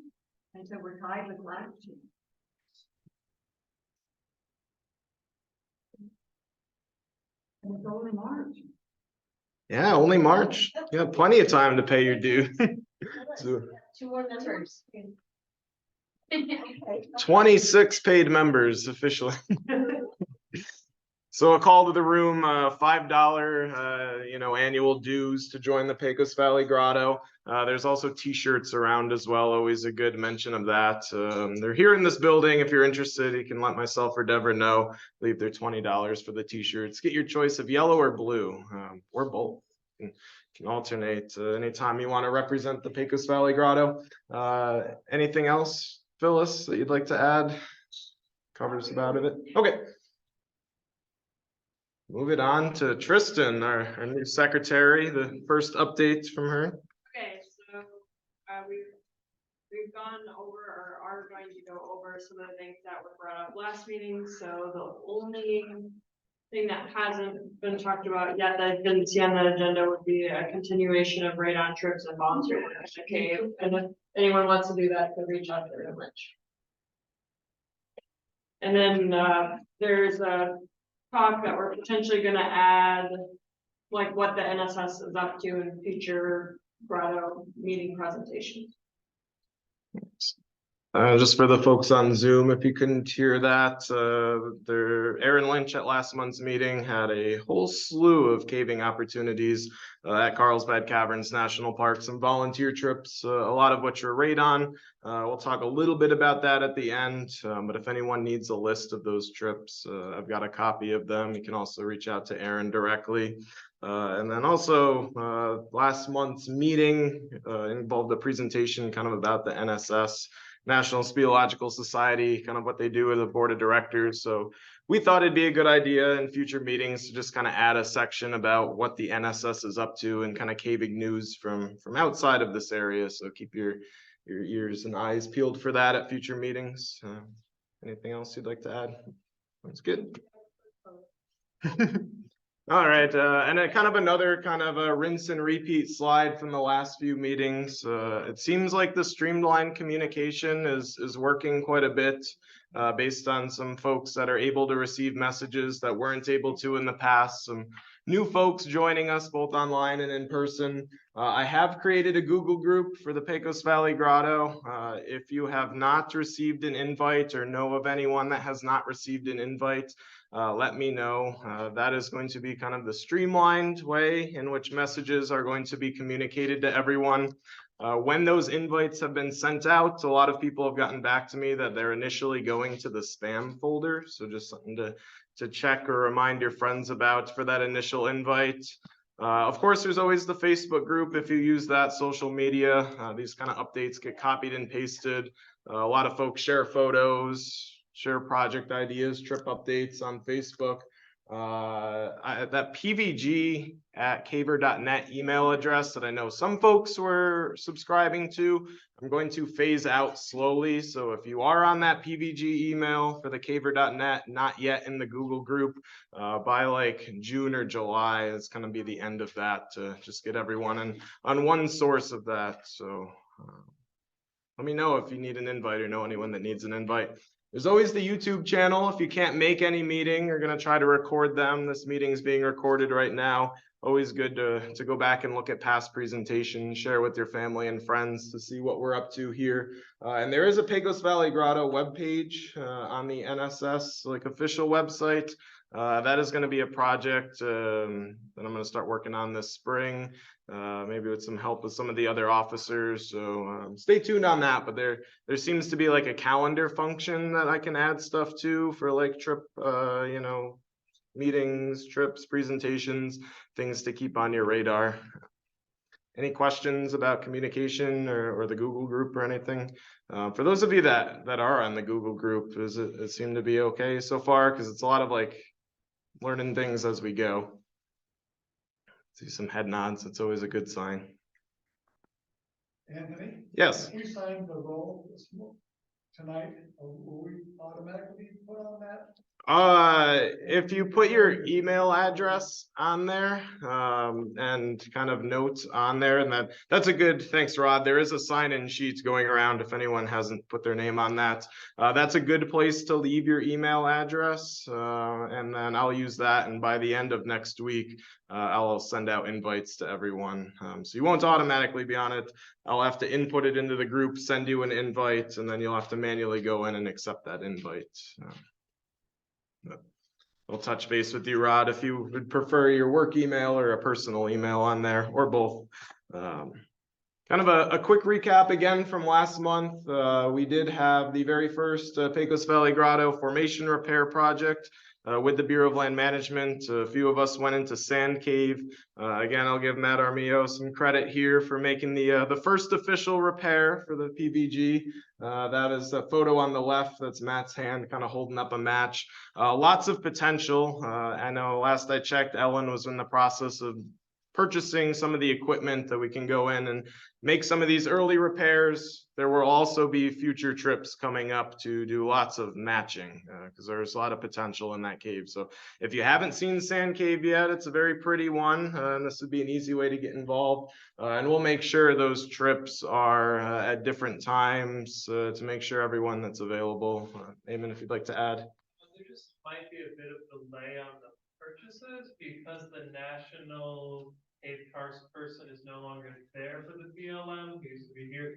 and so we're tied with last year. And it's only March. Yeah, only March. You have plenty of time to pay your due. So, 2 more members. 26 paid members officially. So a call to the room, $5, annual dues to join the Pecos Valley Grotto. There's also t-shirts around as well. Always a good mention of that. They're here in this building. If you're interested, you can let myself or Deborah know. Leave their $20 for the t-shirts. Get your choice of yellow or blue, or both. You can alternate anytime you want to represent the Pecos Valley Grotto. Anything else, Phyllis, that you'd like to add? Covers about it. Okay. Move it on to Tristan, our new secretary, the first update from her. Okay, so we've gone over or are going to go over some of the things that were brought up last meeting. So the only thing that hasn't been talked about yet that I didn't see on the agenda would be a continuation of radon trips and volunteer work in the cave. And if anyone wants to do that, could reach out to them. And then there's a talk that we're potentially gonna add, like what the NSS is up to in future Grotto meeting presentations. Just for the folks on Zoom, if you couldn't hear that, Aaron Lynch at last month's meeting had a whole slew of caving opportunities at Carlsbad Caverns National Park, some volunteer trips, a lot of which are radon. We'll talk a little bit about that at the end, but if anyone needs a list of those trips, I've got a copy of them. You can also reach out to Aaron directly. And then also last month's meeting involved a presentation kind of about the NSS, National Speleological Society, kind of what they do as a board of directors. So we thought it'd be a good idea in future meetings to just kind of add a section about what the NSS is up to and kind of caving news from outside of this area. So keep your ears and eyes peeled for that at future meetings. Anything else you'd like to add? That's good. All right, and kind of another kind of a rinse and repeat slide from the last few meetings. It seems like the streamlined communication is working quite a bit based on some folks that are able to receive messages that weren't able to in the past. Some new folks joining us both online and in person. I have created a Google group for the Pecos Valley Grotto. If you have not received an invite or know of anyone that has not received an invite, let me know. That is going to be kind of the streamlined way in which messages are going to be communicated to everyone. When those invites have been sent out, a lot of people have gotten back to me that they're initially going to the spam folder. So just something to check or remind your friends about for that initial invite. Of course, there's always the Facebook group. If you use that social media, these kind of updates get copied and pasted. A lot of folks share photos, share project ideas, trip updates on Facebook. That pvg@caver.net email address that I know some folks were subscribing to, I'm going to phase out slowly. So if you are on that PVG email for the caver.net, not yet in the Google group, by like June or July, it's going to be the end of that to just get everyone on one source of that. So let me know if you need an invite or know anyone that needs an invite. There's always the YouTube channel. If you can't make any meeting, we're going to try to record them. This meeting is being recorded right now. Always good to go back and look at past presentations, share with your family and friends to see what we're up to here. And there is a Pecos Valley Grotto webpage on the NSS like official website. That is going to be a project that I'm going to start working on this spring, maybe with some help with some of the other officers. So stay tuned on that. But there seems to be like a calendar function that I can add stuff to for like trip, meetings, trips, presentations, things to keep on your radar. Any questions about communication or the Google group or anything? For those of you that are on the Google group, does it seem to be okay so far? Because it's a lot of like learning things as we go. See some head nods. It's always a good sign. Anthony? Yes. If we signed the roll tonight, will we automatically put on that? If you put your email address on there, and kind of notes on there, and that's a good, thanks Rod. There is a sign-in sheet going around if anyone hasn't put their name on that. That's a good place to leave your email address, and then I'll use that, and by the end of next week, I'll send out invites to everyone. So you won't automatically be on it. I'll have to input it into the group, send you an invite, and then you'll have to manually go in and accept that invite. I'll touch base with you, Rod, if you would prefer your work email or a personal email on there, or both. Kind of a quick recap again from last month. We did have the very first Pecos Valley Grotto formation repair project with the Bureau of Land Management. A few of us went into Sand Cave. Again, I'll give Matt Armio some credit here for making the first official repair for the PVG. That is a photo on the left. That's Matt's hand kind of holding up a match. Lots of potential. I know last I checked, Ellen was in the process of purchasing some of the equipment that we can go in and make some of these early repairs. There will also be future trips coming up to do lots of matching because there's a lot of potential in that cave. So if you haven't seen Sand Cave yet, it's a very pretty one, and this would be an easy way to get involved. And we'll make sure those trips are at different times to make sure everyone that's available. Eamon, if you'd like to add. There just might be a bit of delay on the purchases because the national Cape Cars person is no longer there for the BLM. He used to be here.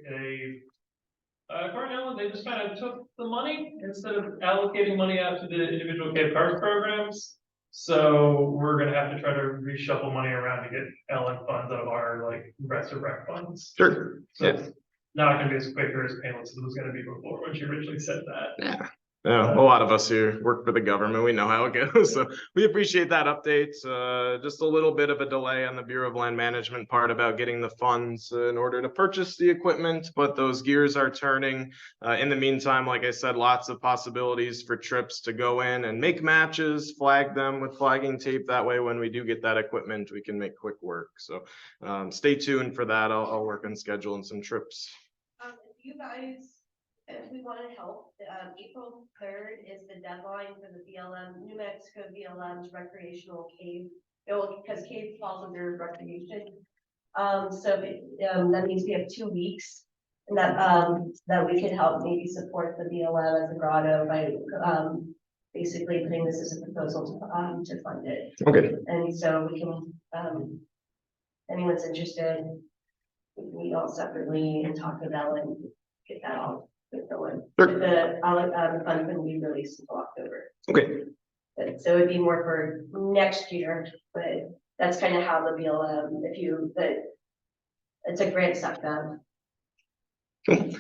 Cornell, they just kind of took the money instead of allocating money out to the individual Cape Cars programs. So we're gonna have to try to reshuffle money around to get LN funds out of our like rest of rec funds. Sure. So Yeah. it's not gonna be as quick or as painless as it was gonna be before when she originally said that. Yeah. Yeah, a lot of us here work for the government. We know how it goes. So we appreciate that update. Just a little bit of a delay on the Bureau of Land Management part about getting the funds in order to purchase the equipment, but those gears are turning. In the meantime, like I said, lots of possibilities for trips to go in and make matches, flag them with flagging tape. That way, when we do get that equipment, we can make quick work. So stay tuned for that. I'll work on scheduling some trips. If you guys, if we want to help, April 3rd is the deadline for the BLM, New Mexico BLM's recreational cave. Because cave falls under recreation. So that means we have 2 weeks. And that we could help maybe support the BLM as a grotto by basically putting this as a proposal to fund it. Okay. And so we can, anyone's interested, we can meet all separately and talk about it and get that all going. Sure. The fund can be released until October. Okay. So it'd be more for next year, but that's kind of how the BLM, but it's a grant stuff done.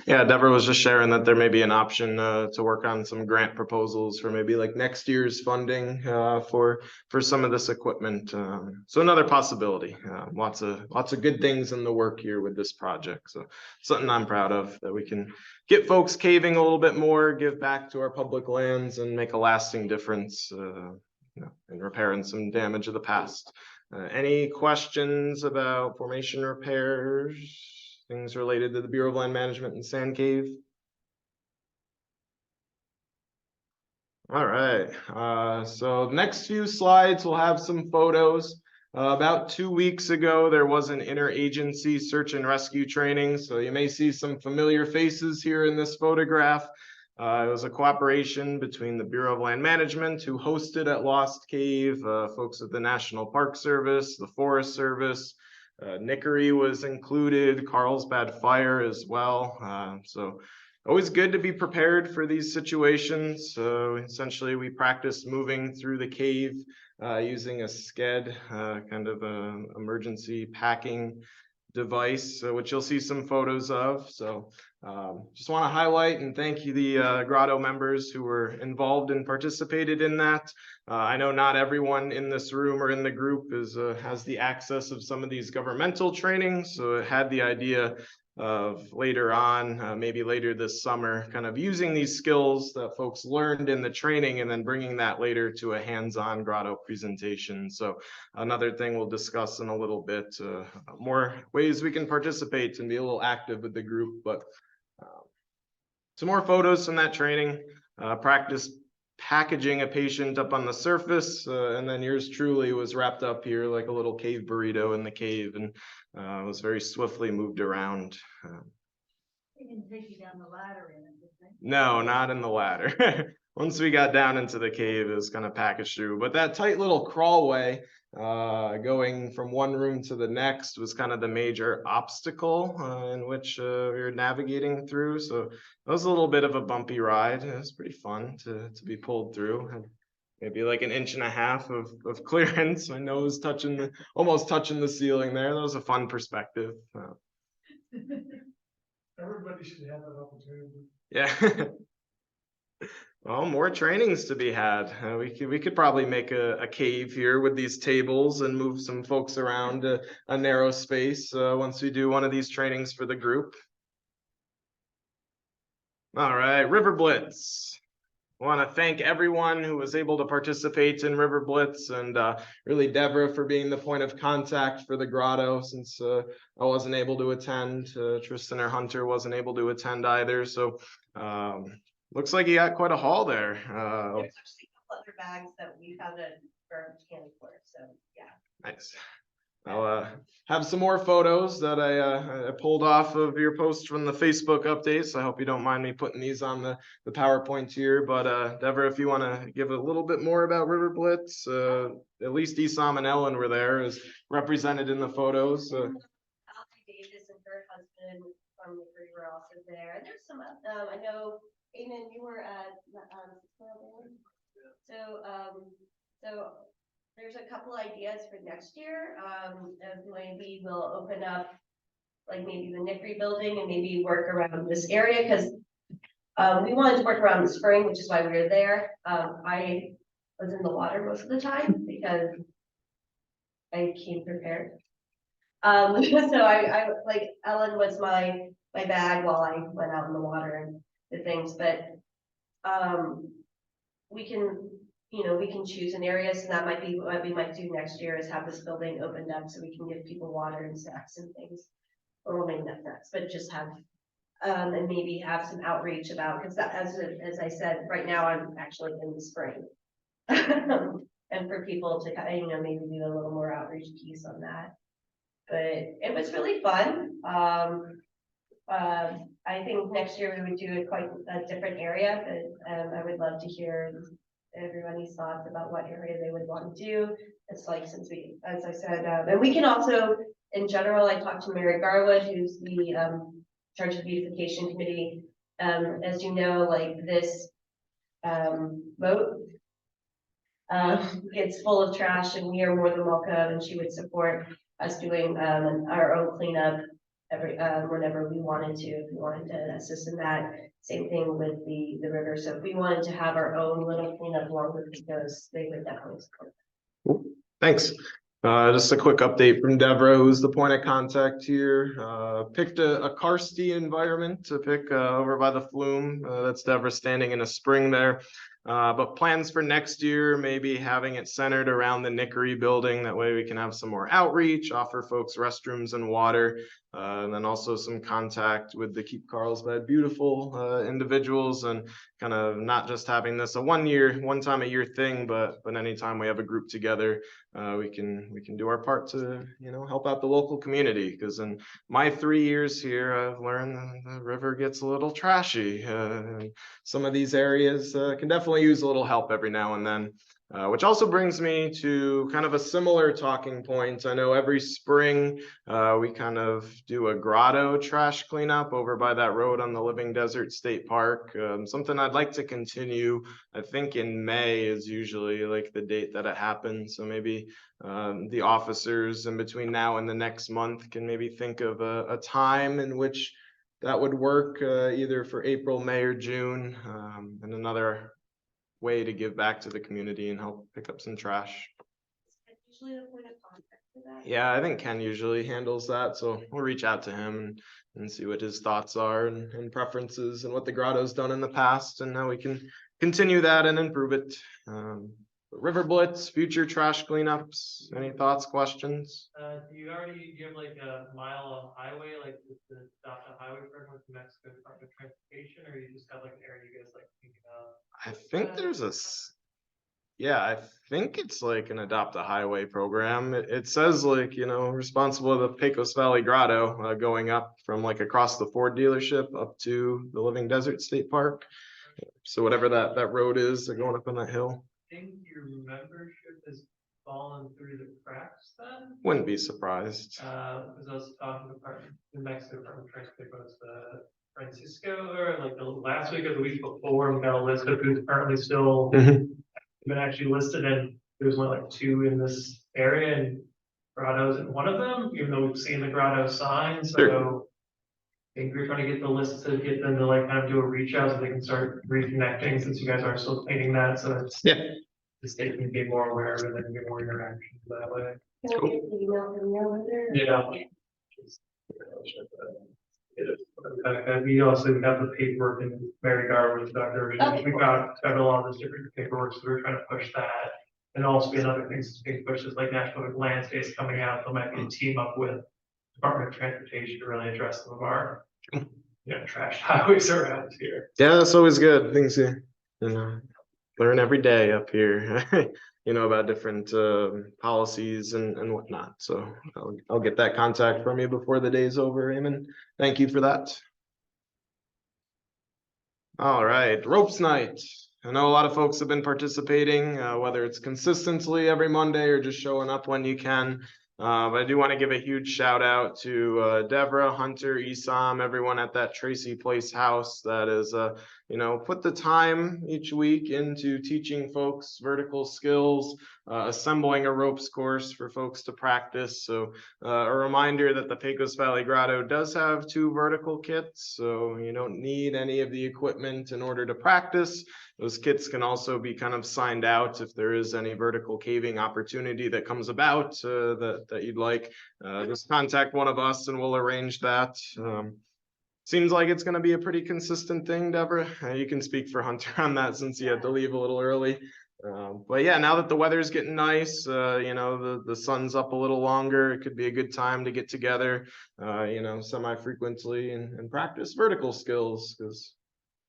Yeah, Deborah was just sharing that there may be an option to work on some grant proposals for maybe like next year's funding for some of this equipment. So another possibility. Lots of good things in the work here with this project. So something I'm proud of, that we can get folks caving a little bit more, give back to our public lands, and make a lasting difference in repairing some damage of the past. Any questions about formation repairs? Things related to the Bureau of Land Management and Sand Cave? All right, so next few slides we'll have some photos. About 2 weeks ago, there was an interagency search and rescue training, so you may see some familiar faces here in this photograph. It was a cooperation between the Bureau of Land Management, who hosted at Lost Cave, folks at the National Park Service, the Forest Service, Nickery was included, Carlsbad Fire as well. So always good to be prepared for these situations. So essentially we practiced moving through the cave using a sked, kind of an emergency packing device, which you'll see some photos of. So just want to highlight and thank you the Grotto members who were involved and participated in that. I know not everyone in this room or in the group has the access of some of these governmental trainings, so it had the idea of later on, maybe later this summer, kind of using these skills that folks learned in the training and then bringing that later to a hands-on Grotto presentation. So another thing we'll discuss in a little bit, more ways we can participate and be a little active with the group. But some more photos from that training, practice packaging a patient up on the surface, and then yours truly was wrapped up here like a little cave burrito in the cave, and was very swiftly moved around. They didn't take you down the ladder in it, did they? No, not in the ladder. Once we got down into the cave, it was kind of packaged through, but that tight little crawlway going from one room to the next was kind of the major obstacle in which we were navigating through. So that was a little bit of a bumpy ride. It was pretty fun to be pulled through. Had maybe like 1.5 inches of clearance. My nose almost touching the ceiling there. That was a fun perspective. Everybody should have that opportunity. Yeah. Well, more trainings to be had. We could probably make a cave here with these tables and move some folks around a narrow space once we do one of these trainings for the group. All right, River Blitz. I want to thank everyone who was able to participate in River Blitz and really Deborah for being the point of contact for the Grotto since I wasn't able to attend. Tristan or Hunter wasn't able to attend either. So looks like you got quite a haul there. There's actually a couple other bags that we found a garbage can for, so yeah. Nice. I'll have some more photos that I pulled off of your post from the Facebook updates. I hope you don't mind me putting these on the PowerPoint here. But Deborah, if you want to give a little bit more about River Blitz, at least Esam and Ellen were there as represented in the photos. Alfie Davis and her husband from the Free were also there. And there's some, I know, Aiden, you were at, so there's a couple ideas for next year. Maybe we'll open up like maybe the Nickery building and maybe work around this area because we wanted to work around the spring, which is why we were there. I was in the water most of the time because I came prepared. So I like Ellen was my bag while I went out in the water and the things, but we can, you know, we can choose an area, so that might be what we might do next year is have this building opened up so we can give people water and snacks and things. Or well, maybe not snacks, but just have and maybe have some outreach about because that as I said, right now I'm actually in the spring. And for people to kind of, you know, maybe do a little more outreach piece on that. But it was really fun. I think next year we would do it quite a different area, but I would love to hear everybody's thoughts about what area they would want to do. It's like, since we, as I said, and we can also, in general, I talked to Mary Garwood, who's the charge of beautification committee. As you know, like this boat gets full of trash and we are more than welcome, and she would support us doing our own cleanup every whenever we wanted to, if we wanted to assist in that. Same thing with the river. So if we wanted to have our own little cleanup along with Pecos, they would definitely support. Thanks. Just a quick update from Deborah, who's the point of contact here. Picked a karsty environment to pick over by the flume. That's Deborah standing in a spring there. But plans for next year, maybe having it centered around the Nickery building. That way we can have some more outreach, offer folks restrooms and water, and then also some contact with the Keep Carlsbad Beautiful individuals, and kind of not just having this a one time a year thing, but anytime we have a group together, we can do our part to, you know, help out the local community. Because in my 3 years here, I've learned the river gets a little trashy. Some of these areas can definitely use a little help every now and then. Which also brings me to kind of a similar talking point. I know every spring we kind of do a grotto trash cleanup over by that road on the Living Desert State Park. Something I'd like to continue. I think in May is usually like the date that it happens. So maybe the officers in between now and the next month can maybe think of a time in which that would work, either for April, May, or June, and another way to give back to the community and help pick up some trash. Usually the point of contact for that. Yeah, I think Ken usually handles that, so we'll reach out to him and see what his thoughts are and preferences and what the Grotto's done in the past and how we can continue that and improve it. River Blitz, future trash cleanups, any thoughts, questions? Do you already give like a mile of highway, like the adopt a highway program with the Mexico Department of Transportation, or you just have like an area you guys like thinking of? I think there's yeah, I think it's like an adopt a highway program. It says like, you know, responsible of the Pecos Valley Grotto, going up from like across the Ford dealership up to the Living Desert State Park. So whatever that road is, they're going up on that hill. I think your membership has fallen through the cracks then? Wouldn't be surprised. Because I was talking to the Mexico Department of Transportation, it was Francisco, or like the last week or the week before, we got a list of who's currently still been actually listed, and there's only like 2 in this area, and Grotto isn't one of them, even though we've seen the Grotto sign. So Sure. I think we're trying to get the list to get them to like kind of do a reach out so they can start reconnecting, since you guys are still cleaning that. So it's, Yeah. the state can be more aware of it and get more interaction that way. Can I get the email from you over there? Yeah. We also got the paperwork in Mary Garwood's version. Okay. We got several of this different paperwork, so we're trying to push that. And also be another thing that's being pushed is like National Landscape's coming out, there might be a team up with Department of Transportation to really address some of our, trash highways around here. Yeah, that's always good. Things you know, learn every day up here, about different policies and whatnot. So I'll get that contact from you before the day's over, Eamon. Thank you for that. All right, ropes night. I know a lot of folks have been participating, whether it's consistently every Monday or just showing up when you can. But I do want to give a huge shout out to Deborah, Hunter, Esam, everyone at that Tracy Place house that is, put the time each week into teaching folks vertical skills, assembling a ropes course for folks to practice. So a reminder that the Pecos Valley Grotto does have 2 vertical kits, so you don't need any of the equipment in order to practice. Those kits can also be kind of signed out if there is any vertical caving opportunity that comes about that you'd like. Just contact one of us and we'll arrange that. Seems like it's going to be a pretty consistent thing, Deborah. You can speak for Hunter on that since you had to leave a little early. But yeah, now that the weather's getting nice, the sun's up a little longer, it could be a good time to get together, semi-frequently and practice vertical skills, because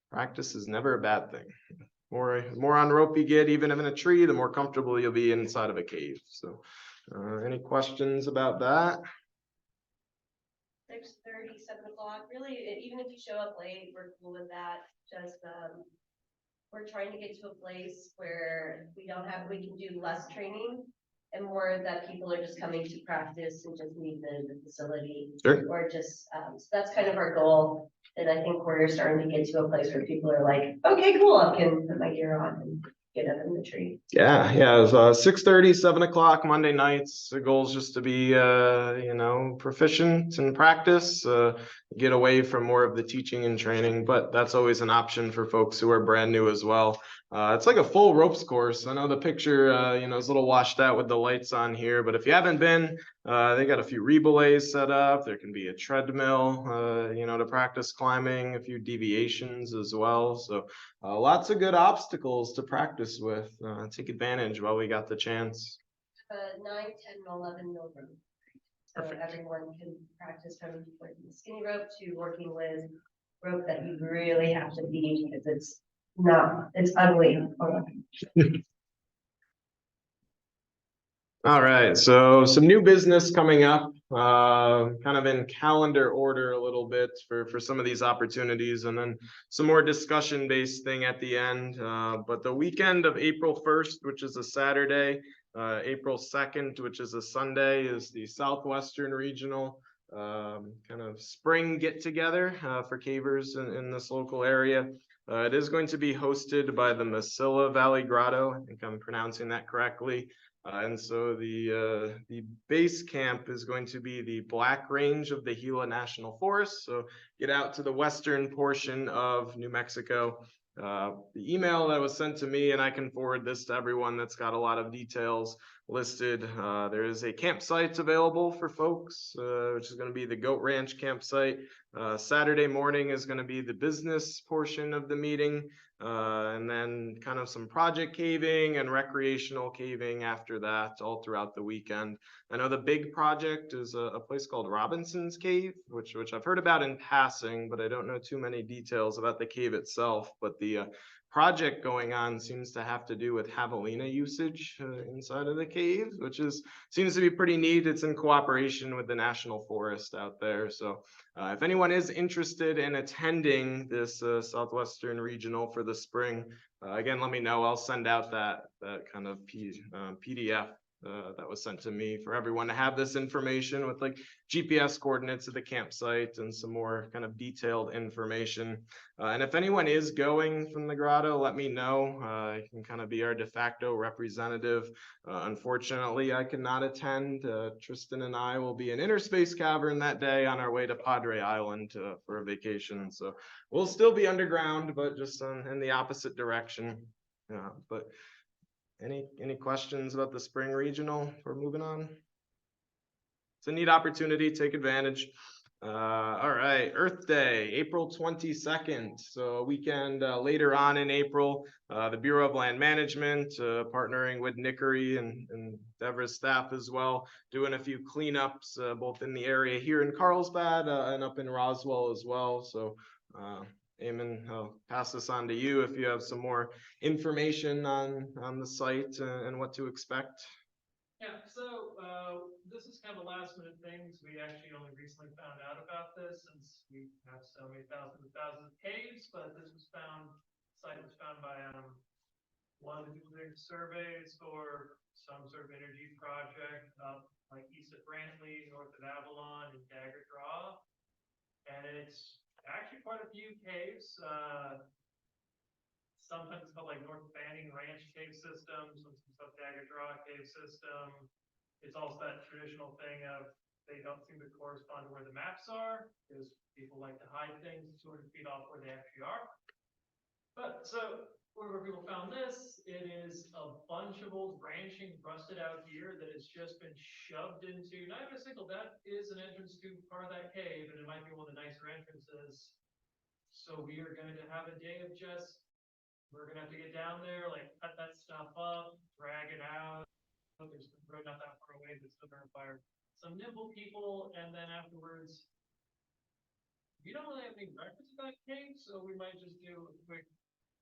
practice is never a bad thing. More on rope you get, even in a tree, the more comfortable you'll be inside of a cave. So any questions about that? 6:30, 7 o'clock, really, even if you show up late, we're cool with that, just, we're trying to get to a place where we can do less training and more that people are just coming to practice and just need the facility. Sure. Or just, so that's kind of our goal, and I think we're starting to get to a place where people are like, okay, cool, I can put my gear on and get up in the tree. Yeah, it was 6:30, 7 o'clock Monday nights. The goal is just to be proficient in practice, get away from more of the teaching and training, but that's always an option for folks who are brand new as well. It's like a full ropes course. I know the picture is a little washed out with the lights on here, but if you haven't been, they got a few rebelays set up. There can be a treadmill to practice climbing, a few deviations as well. So lots of good obstacles to practice with. Take advantage while we got the chance. 9, 10, and 11 milligram. So Perfect. everyone can practice from working the skinny rope to working with rope that you really have to be, because it's ugly. All right, so some new business coming up, kind of in calendar order a little bit for some of these opportunities, and then some more discussion-based thing at the end. But the weekend of April 1st, which is a Saturday, April 2nd, which is a Sunday, is the Southwestern Regional kind of spring get-together for cavers in this local area. It is going to be hosted by the Mesilla Valley Grotto. I think I'm pronouncing that correctly. And so the base camp is going to be the Black Range of the Gila National Forest. So get out to the western portion of New Mexico. The email that was sent to me, and I can forward this to everyone, that's got a lot of details listed. There is a campsite available for folks, which is going to be the Goat Ranch campsite. Saturday morning is going to be the business portion of the meeting. And then kind of some project caving and recreational caving after that, all throughout the weekend. I know the big project is a place called Robinson's Cave, which I've heard about in passing, but I don't know too many details about the cave itself. But the project going on seems to have to do with javelina usage inside of the cave, which seems to be pretty neat. It's in cooperation with the National Forest out there. So if anyone is interested in attending this Southwestern Regional for the spring, again, let me know. I'll send out that kind of PDF that was sent to me for everyone to have this information with like GPS coordinates of the campsite and some more kind of detailed information. And if anyone is going from the grotto, let me know. I can kind of be our de facto representative. Unfortunately, I cannot attend. Tristan and I will be in Interspace Cavern that day on our way to Padre Island for a vacation. So we'll still be underground, but just in the opposite direction. But any questions about the spring regional? We're moving on. It's a neat opportunity. Take advantage. All right, Earth Day, April 22nd. So a weekend later on in April, the Bureau of Land Management, partnering with Nickery and Deborah's staff as well, doing a few cleanups both in the area here in Carlsbad and up in Roswell as well. So Eamon, I'll pass this on to you if you have some more information on the site and what to expect. Yeah, so, this is kind of last minute things. We actually only recently found out about this since we have so many thousands of caves, but this was found, site was found by, one of the doing surveys for some sort of energy project up like east of Brantley, north of Avalon and Dagger Draw. And it's actually quite a few caves, sometimes it's called like North Banning Ranch Cave System, sometimes it's called Dagger Draw Cave System. It's also that traditional thing of they don't seem to correspond to where the maps are because people like to hide things 200 feet off where they actually are. But so wherever people found this, it is a bunch of old ranching rusted out gear that has just been shoved into, not even a single, that is an entrance to part of that cave, and it might be one of the nicer entrances. So we are going to have a day of just, we're gonna have to get down there, like cut that stuff up, drag it out. There's the road not that far away, but still gonna require some nimble people, and then afterwards, we don't really have any records of that cave, so we might just do a quick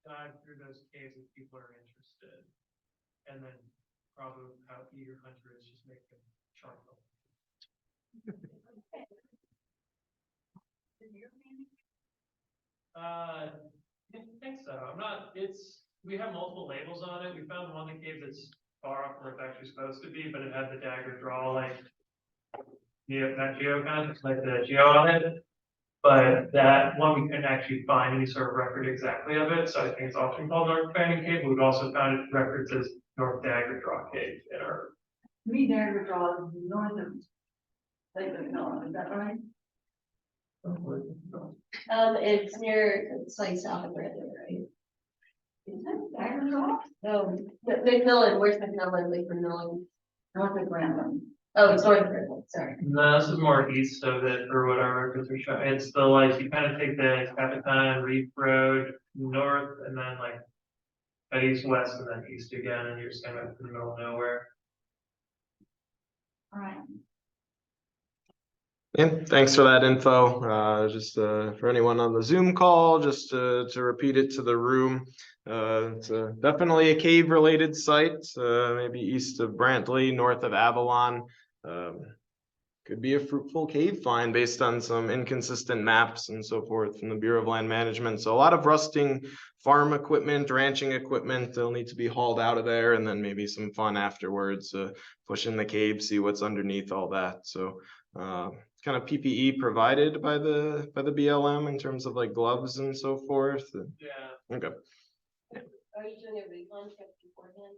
dive through those caves if people are interested. And then probably how eager Hunter is, just make them charcoal. I think so. I'm not, we have multiple labels on it. We found one in the cave that's far off where it's actually supposed to be, but it had the Dagger Draw, like, that geo kind of, like the geo on it. But that one, we couldn't actually find any sort of record exactly of it. So I think it's often called North Banning Cave. We've also found it records as North Dagger Draw Cave in our. Me, Dagger Draw is north of Lake McMillan, is that right? It's near, it's like south of Brandon, right? Is that Dagger Draw? McMillan, where's McMillan, Lake McMillan? North of Grambling. Oh, it's north of Brandon, sorry. No, this is more east of it or whatever, because we're showing, it's the like, you kind of take the Capitan Reef Road north and then like at east west and then east again, and you're just kind of in the middle of nowhere. All right. Yeah, thanks for that info. Just for anyone on the Zoom call, just to repeat it to the room. It's definitely a cave related site, maybe east of Brantley, north of Avalon. Could be a fruitful cave find based on some inconsistent maps and so forth from the Bureau of Land Management. So a lot of rusting farm equipment, ranching equipment, they'll need to be hauled out of there, and then maybe some fun afterwards, push in the cave, see what's underneath all that. So kind of PPE provided by the BLM in terms of like gloves and so forth. Yeah. Okay. Are you doing a recon check beforehand?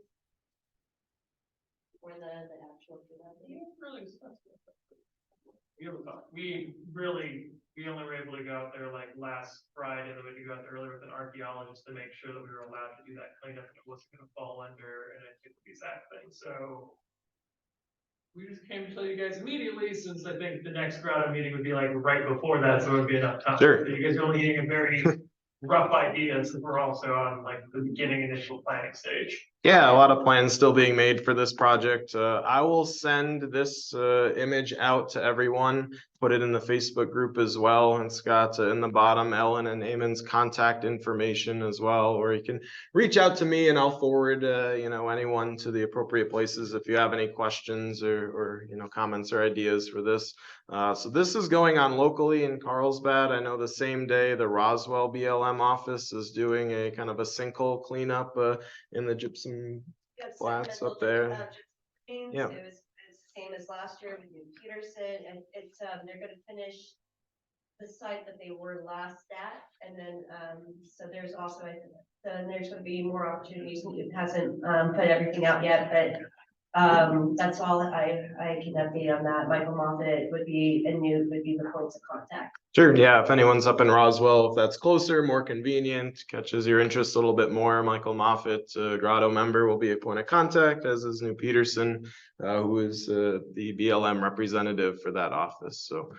Or the actual? We only were able to go out there like last Friday, and then we had to go out there earlier with an archaeologist to make sure that we were allowed to do that cleanup and it wasn't gonna fall under an exact thing, so. We just came to tell you guys immediately, since I think the next Grotto meeting would be like right before that, so it would be enough time. Sure. So you guys are only getting a very rough idea, since we're also on like the beginning initial planning stage. Yeah, a lot of plans still being made for this project. I will send this image out to everyone, put it in the Facebook group as well. And it's got in the bottom Ellen and Eamon's contact information as well, or you can reach out to me and I'll forward anyone to the appropriate places if you have any questions or comments or ideas for this. So this is going on locally in Carlsbad. I know the same day the Roswell BLM office is doing a kind of a sinkhole cleanup in the gypsum flats up there. Yeah. It was the same as last year with New Peterson, and it's they're gonna finish the site that they were last at, and then so there's also then there's gonna be more opportunities. It hasn't put everything out yet, but That's all I can update on that. Michael Moffett would be the points of contact. Sure, yeah, if anyone's up in Roswell, if that's closer, more convenient, catches your interest a little bit more, Michael Moffett, Grotto member, will be a point of contact, as is New Peterson, who is the BLM representative for that office. So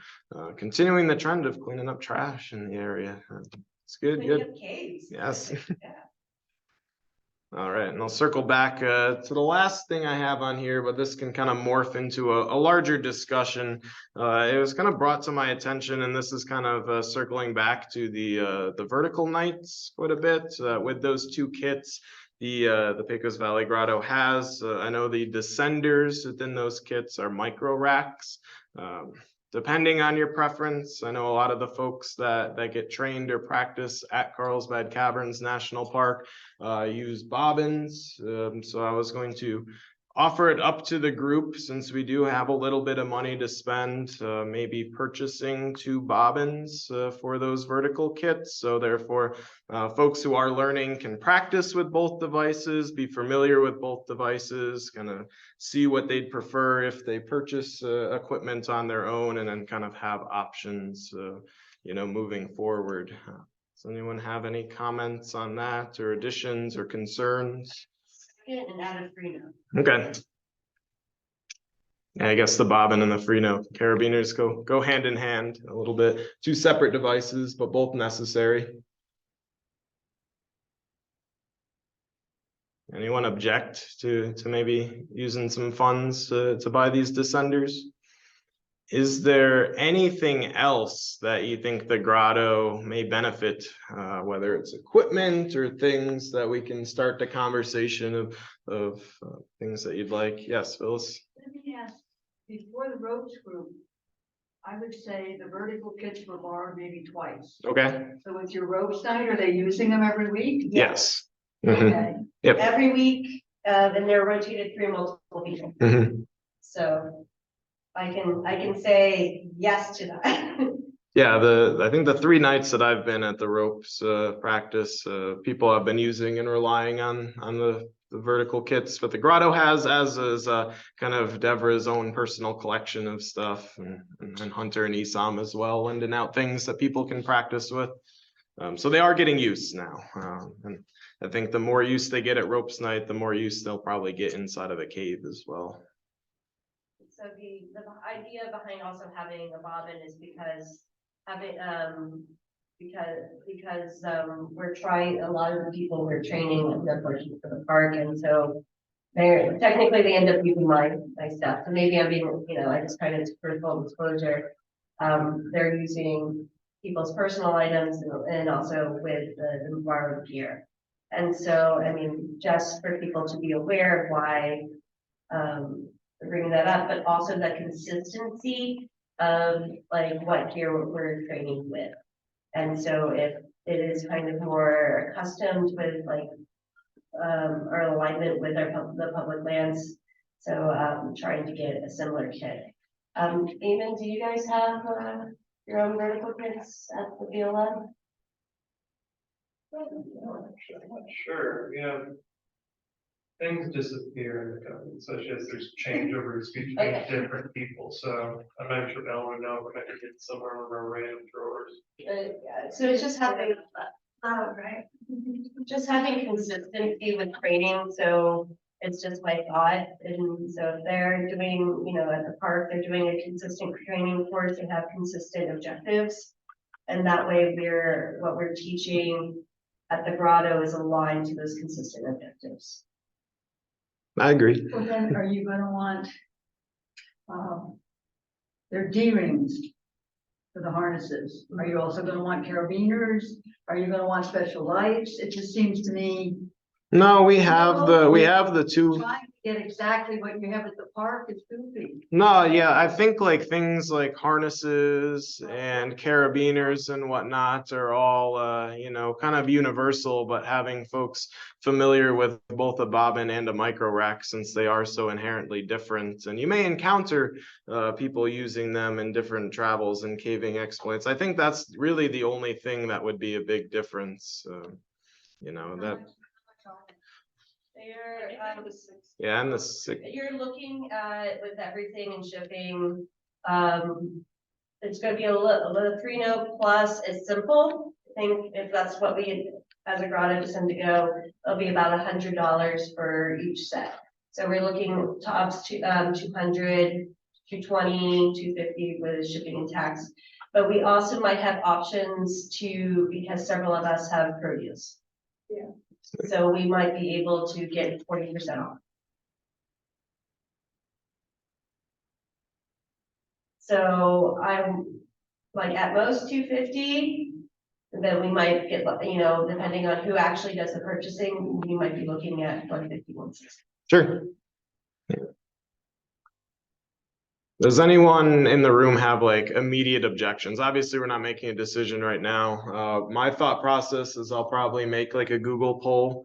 continuing the trend of cleaning up trash in the area. It's good, Cleaning good. up caves. Yes. Yeah. All right, and I'll circle back to the last thing I have on here, but this can kind of morph into a larger discussion. It was kind of brought to my attention, and this is kind of circling back to the vertical nights quite a bit with those two kits. The Pecos Valley Grotto has. I know the descenders within those kits are micro racks. Depending on your preference, I know a lot of the folks that get trained or practice at Carlsbad Caverns National Park use bobbins. So I was going to offer it up to the group, since we do have a little bit of money to spend, maybe purchasing 2 bobbins for those vertical kits. So therefore, folks who are learning can practice with both devices, be familiar with both devices, kind of see what they'd prefer if they purchase equipment on their own, and then kind of have options, moving forward. Does anyone have any comments on that, or additions or concerns? And out of Reno. Okay. Yeah, I guess the bobbin and the Freno carabiners go hand in hand a little bit. 2 separate devices, but both necessary. Anyone object to maybe using some funds to buy these descenders? Is there anything else that you think the Grotto may benefit, whether it's equipment or things that we can start the conversation of things that you'd like? Yes, Phyllis? Let me ask, before the ropes group, I would say the vertical kits were borrowed maybe twice. Okay. So with your ropes night, are they using them every week? Yes. Mhm. Okay. Yep. Every week, and they're rotated through multiple people. Mhm. So I can say yes to that. Yeah, I think the 3 nights that I've been at the ropes practice, people have been using and relying on the vertical kits, but the Grotto has, as is kind of Deborah's own personal collection of stuff, and Hunter and Esam as well, lending out things that people can practice with. So they are getting use now, and I think the more use they get at ropes night, the more use they'll probably get inside of the cave as well. So the idea behind also having a bobbin is because we're trying, a lot of the people we're training unfortunately for the park, and so they end up using my stuff. So maybe I'm being, I just kind of, for full disclosure, they're using people's personal items and also with the borrowed gear. And so, I mean, just for people to be aware of why bringing that up, but also the consistency of like what gear we're training with. And so if it is kind of more accustomed with like our alignment with the public lands, so trying to get a similar kit. Eamon, do you guys have your own vertical kits at the BLM? I'm not sure, we have things disappear in the code, such as there's changeovers between different people, so I'm not sure Ellen would know if I could get somewhere with our random drawers. Yeah, so it's just having, Right. just having consistency with training, so it's just my thought, and so if they're doing, at the park, they're doing a consistent training course, they have consistent objectives, and that way what we're teaching at the Grotto is aligned to those consistent objectives. I agree. Well, then are you gonna want, their D-rings for the harnesses? Are you also gonna want carabiners? Are you gonna want special lights? It just seems to me. No, we have the 2. Trying to get exactly what you have at the park is goofy. No, yeah, I think like things like harnesses and carabiners and whatnot are all, kind of universal, but having folks familiar with both a bobbin and a micro rack, since they are so inherently different. And you may encounter people using them in different travels and caving exploits. I think that's really the only thing that would be a big difference. That. You're, Yeah, and the six. you're looking at with everything and shipping, it's gonna be a little 3-note plus, it's simple. I think if that's what we, as a Grotto, just to go, it'll be about $100 for each set. So we're looking tops to 200, 220, 250 with shipping and tax. But we also might have options to, because several of us have produce. Yeah. So we might be able to get 40% off. So I'm like at most 250. And then we might get, you know, depending on who actually does the purchasing, we might be looking at 150, 160. Sure. Does anyone in the room have like immediate objections? Obviously, we're not making a decision right now. My thought process is I'll probably make like a Google poll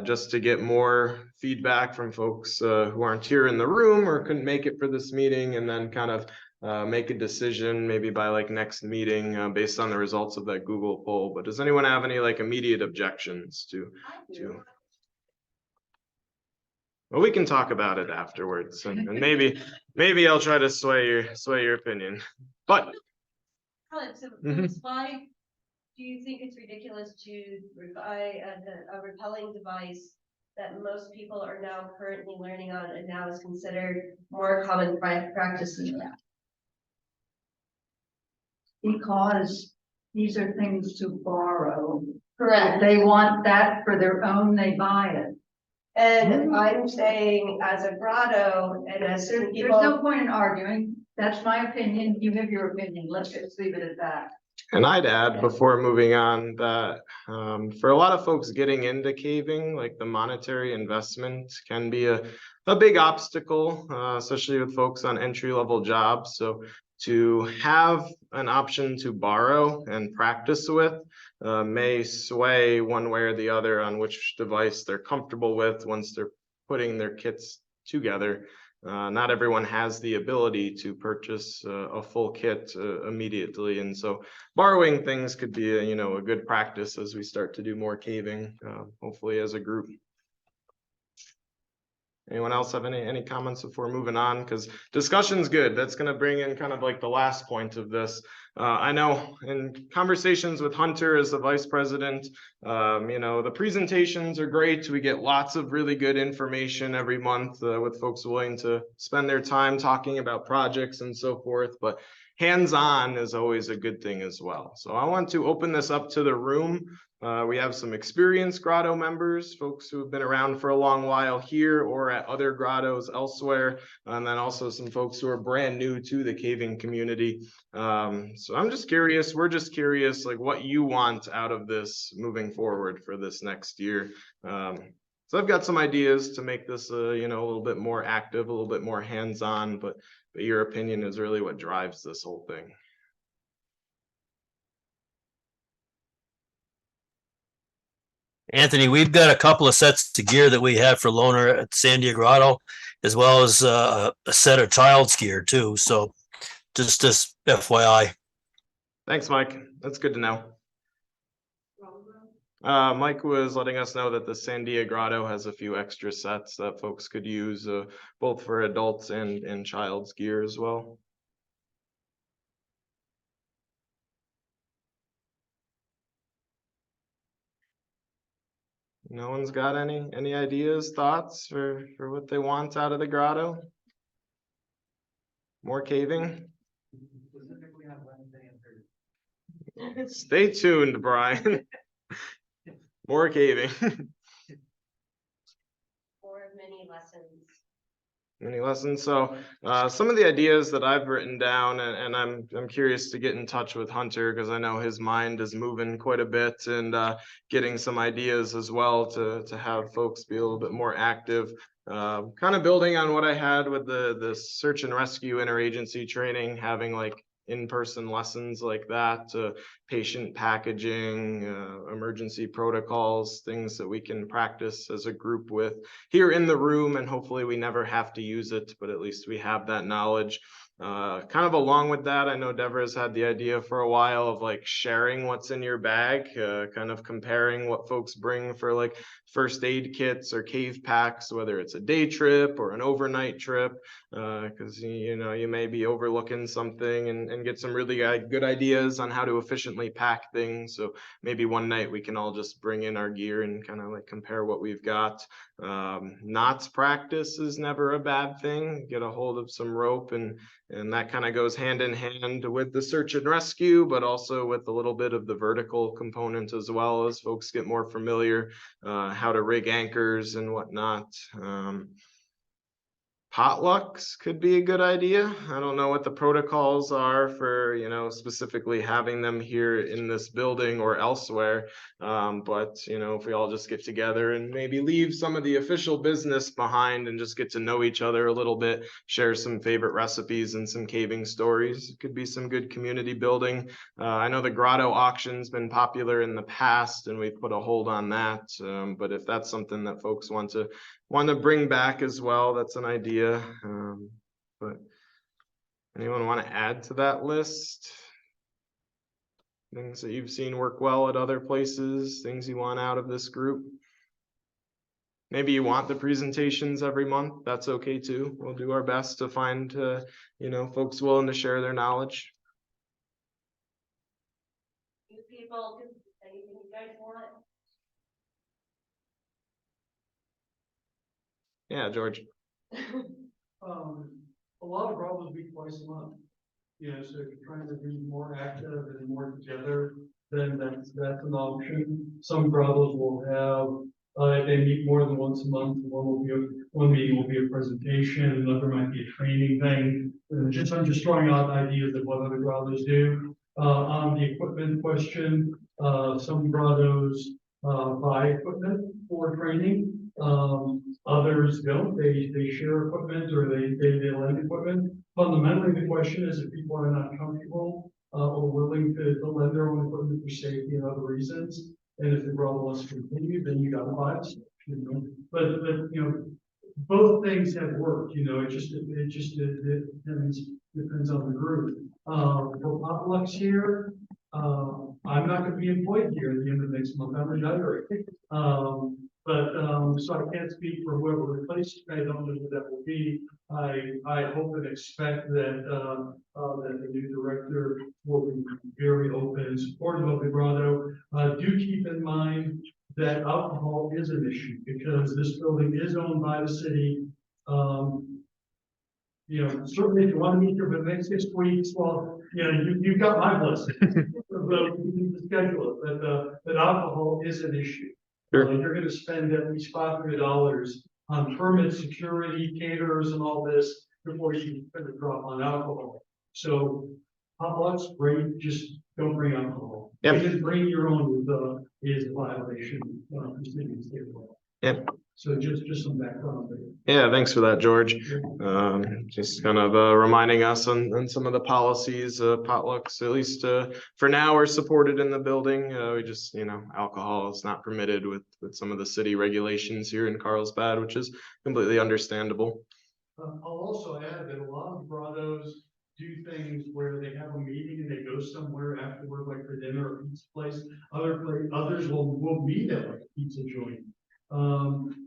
just to get more feedback from folks who aren't here in the room or couldn't make it for this meeting, and then kind of make a decision maybe by like next meeting based on the results of that Google poll. But does anyone have any like immediate objections to? Well, we can talk about it afterwards, and maybe I'll try to sway your opinion. But So Mhm. why do you think it's ridiculous to buy a repelling device that most people are now currently learning on and now is considered more common practice than that? Because these are things to borrow. If Correct. they want that for their own, they buy it. And I'm saying as a Grotto and as certain There's no people, point in arguing. That's my opinion. You have your opinion. Let's just leave it at that. And I'd add before moving on that for a lot of folks getting into caving, like the monetary investment can be a big obstacle, especially with folks on entry-level jobs. So to have an option to borrow and practice with may sway one way or the other on which device they're comfortable with once they're putting their kits together. Not everyone has the ability to purchase a full kit immediately, and so borrowing things could be a good practice as we start to do more caving, hopefully as a group. Anyone else have any comments before moving on? Because discussion's good. That's going to bring in kind of like the last point of this. I know in conversations with Hunter as the vice president, the presentations are great. We get lots of really good information every month with folks willing to spend their time talking about projects and so forth. But hands-on is always a good thing as well. So I want to open this up to the room. We have some experienced Grotto members, folks who have been around for a long while here or at other grottos elsewhere, and then also some folks who are brand new to the caving community. So I'm just curious, we're just curious, like what you want out of this moving forward for this next year. So I've got some ideas to make this, a little bit more active, a little bit more hands-on, but your opinion is really what drives this whole thing. Anthony, we've got a couple of sets of gear that we have for loaner at San Diego Grotto, as well as a set of child's gear too. So just FYI. Thanks, Mike. That's good to know. Mike was letting us know that the San Diego Grotto has a few extra sets that folks could use both for adults and child's gear as well. No one's got any ideas, thoughts for what they want out of the grotto? More caving? Stay tuned, Brian. More caving. or many lessons. Many lessons. So some of the ideas that I've written down, and I'm curious to get in touch with Hunter because I know his mind is moving quite a bit, and getting some ideas as well to have folks be a little bit more active. Kind of building on what I had with the search and rescue interagency training, having like in-person lessons like that, patient packaging, emergency protocols, things that we can practice as a group with here in the room, and hopefully we never have to use it, but at least we have that knowledge. Kind of along with that, I know Deborah's had the idea for a while of like sharing what's in your bag, kind of comparing what folks bring for like first aid kits or cave packs, whether it's a day trip or an overnight trip, because you know, you may be overlooking something and get some really good ideas on how to efficiently pack things. So maybe one night we can all just bring in our gear and kind of like compare what we've got. Knots practice is never a bad thing. Get a hold of some rope, and that kind of goes hand in hand with the search and rescue, but also with a little bit of the vertical component as well, as folks get more familiar, how to rig anchors and whatnot. Potlucks could be a good idea. I don't know what the protocols are for, you know, specifically having them here in this building or elsewhere. But, you know, if we all just get together and maybe leave some of the official business behind and just get to know each other a little bit, share some favorite recipes and some caving stories, it could be some good community building. I know the Grotto auction's been popular in the past and we've put a hold on that. But if that's something that folks want to bring back as well, that's an idea. But anyone want to add to that list? Things that you've seen work well at other places, things you want out of this group? Maybe you want the presentations every month. That's okay too. We'll do our best to find, you know, folks willing to share their knowledge. You people, anything you guys want? Yeah, George. A lot of problems meet twice a month. You know, so if you're trying to be more active and more together, then that's an option. Some brothels will have, they meet more than once a month. One meeting will be a presentation, another might be a training thing. I'm just throwing out ideas of what other brothels do. On the equipment question, some brothels buy equipment for training. Others don't. They share equipment or they lend equipment. Fundamentally, the question is if people are not comfortable or willing to lend their own equipment for safety and other reasons, and if the brother wants to continue, then you gotta buy it. You know? But you know, both things have worked. You know, it depends on the group. For potlucks here, I'm not going to be employed here at the end of next month. I'm retiring. So I can't speak for whoever replaces me. I don't know who that will be. I hope and expect that that the new director will be very open and supportive of the Grotto. Do keep in mind that alcohol is an issue because this building is owned by the city. You know, certainly if you want to meet here for the next 6 weeks, well, you know, you've got my blessing. But you need to schedule it, but alcohol is an issue. Sure. You're gonna spend at least $500 on permit, security, caterers and all this before you can put a drop on alcohol. So potlucks, great, just don't bring alcohol. Yep. Just bring your own is a violation. Yep. So just some background there. Yeah, thanks for that, George. Just kind of reminding us on some of the policies, potlucks, at least for now, are supported in the building. We just, you know, alcohol is not permitted with some of the city regulations here in Carlsbad, which is completely understandable. I'll also add that a lot of grottos do things where they have a meeting and they go somewhere afterward, like for dinner or pizza place. Others will meet at like a pizza joint.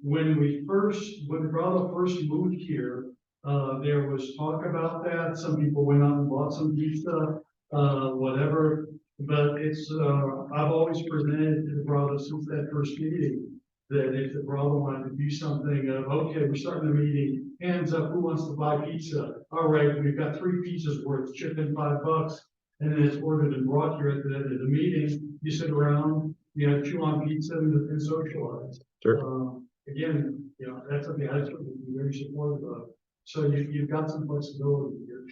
When the Grotto first moved here, there was talk about that. Some people went out and bought some pizza, whatever. But I've always presented to the Grotto since that first meeting that if the Grotto wanted to do something okay, we're starting the meeting, hands up, who wants to buy pizza? All right, we've got 3 pizzas worth, chip in $5, and then it's ordered and brought here at the end of the meeting. You sit around, you know, chew on pizza and socialize. Sure. Again, you know, that's something I certainly be very supportive of. So you've got some flexibility here.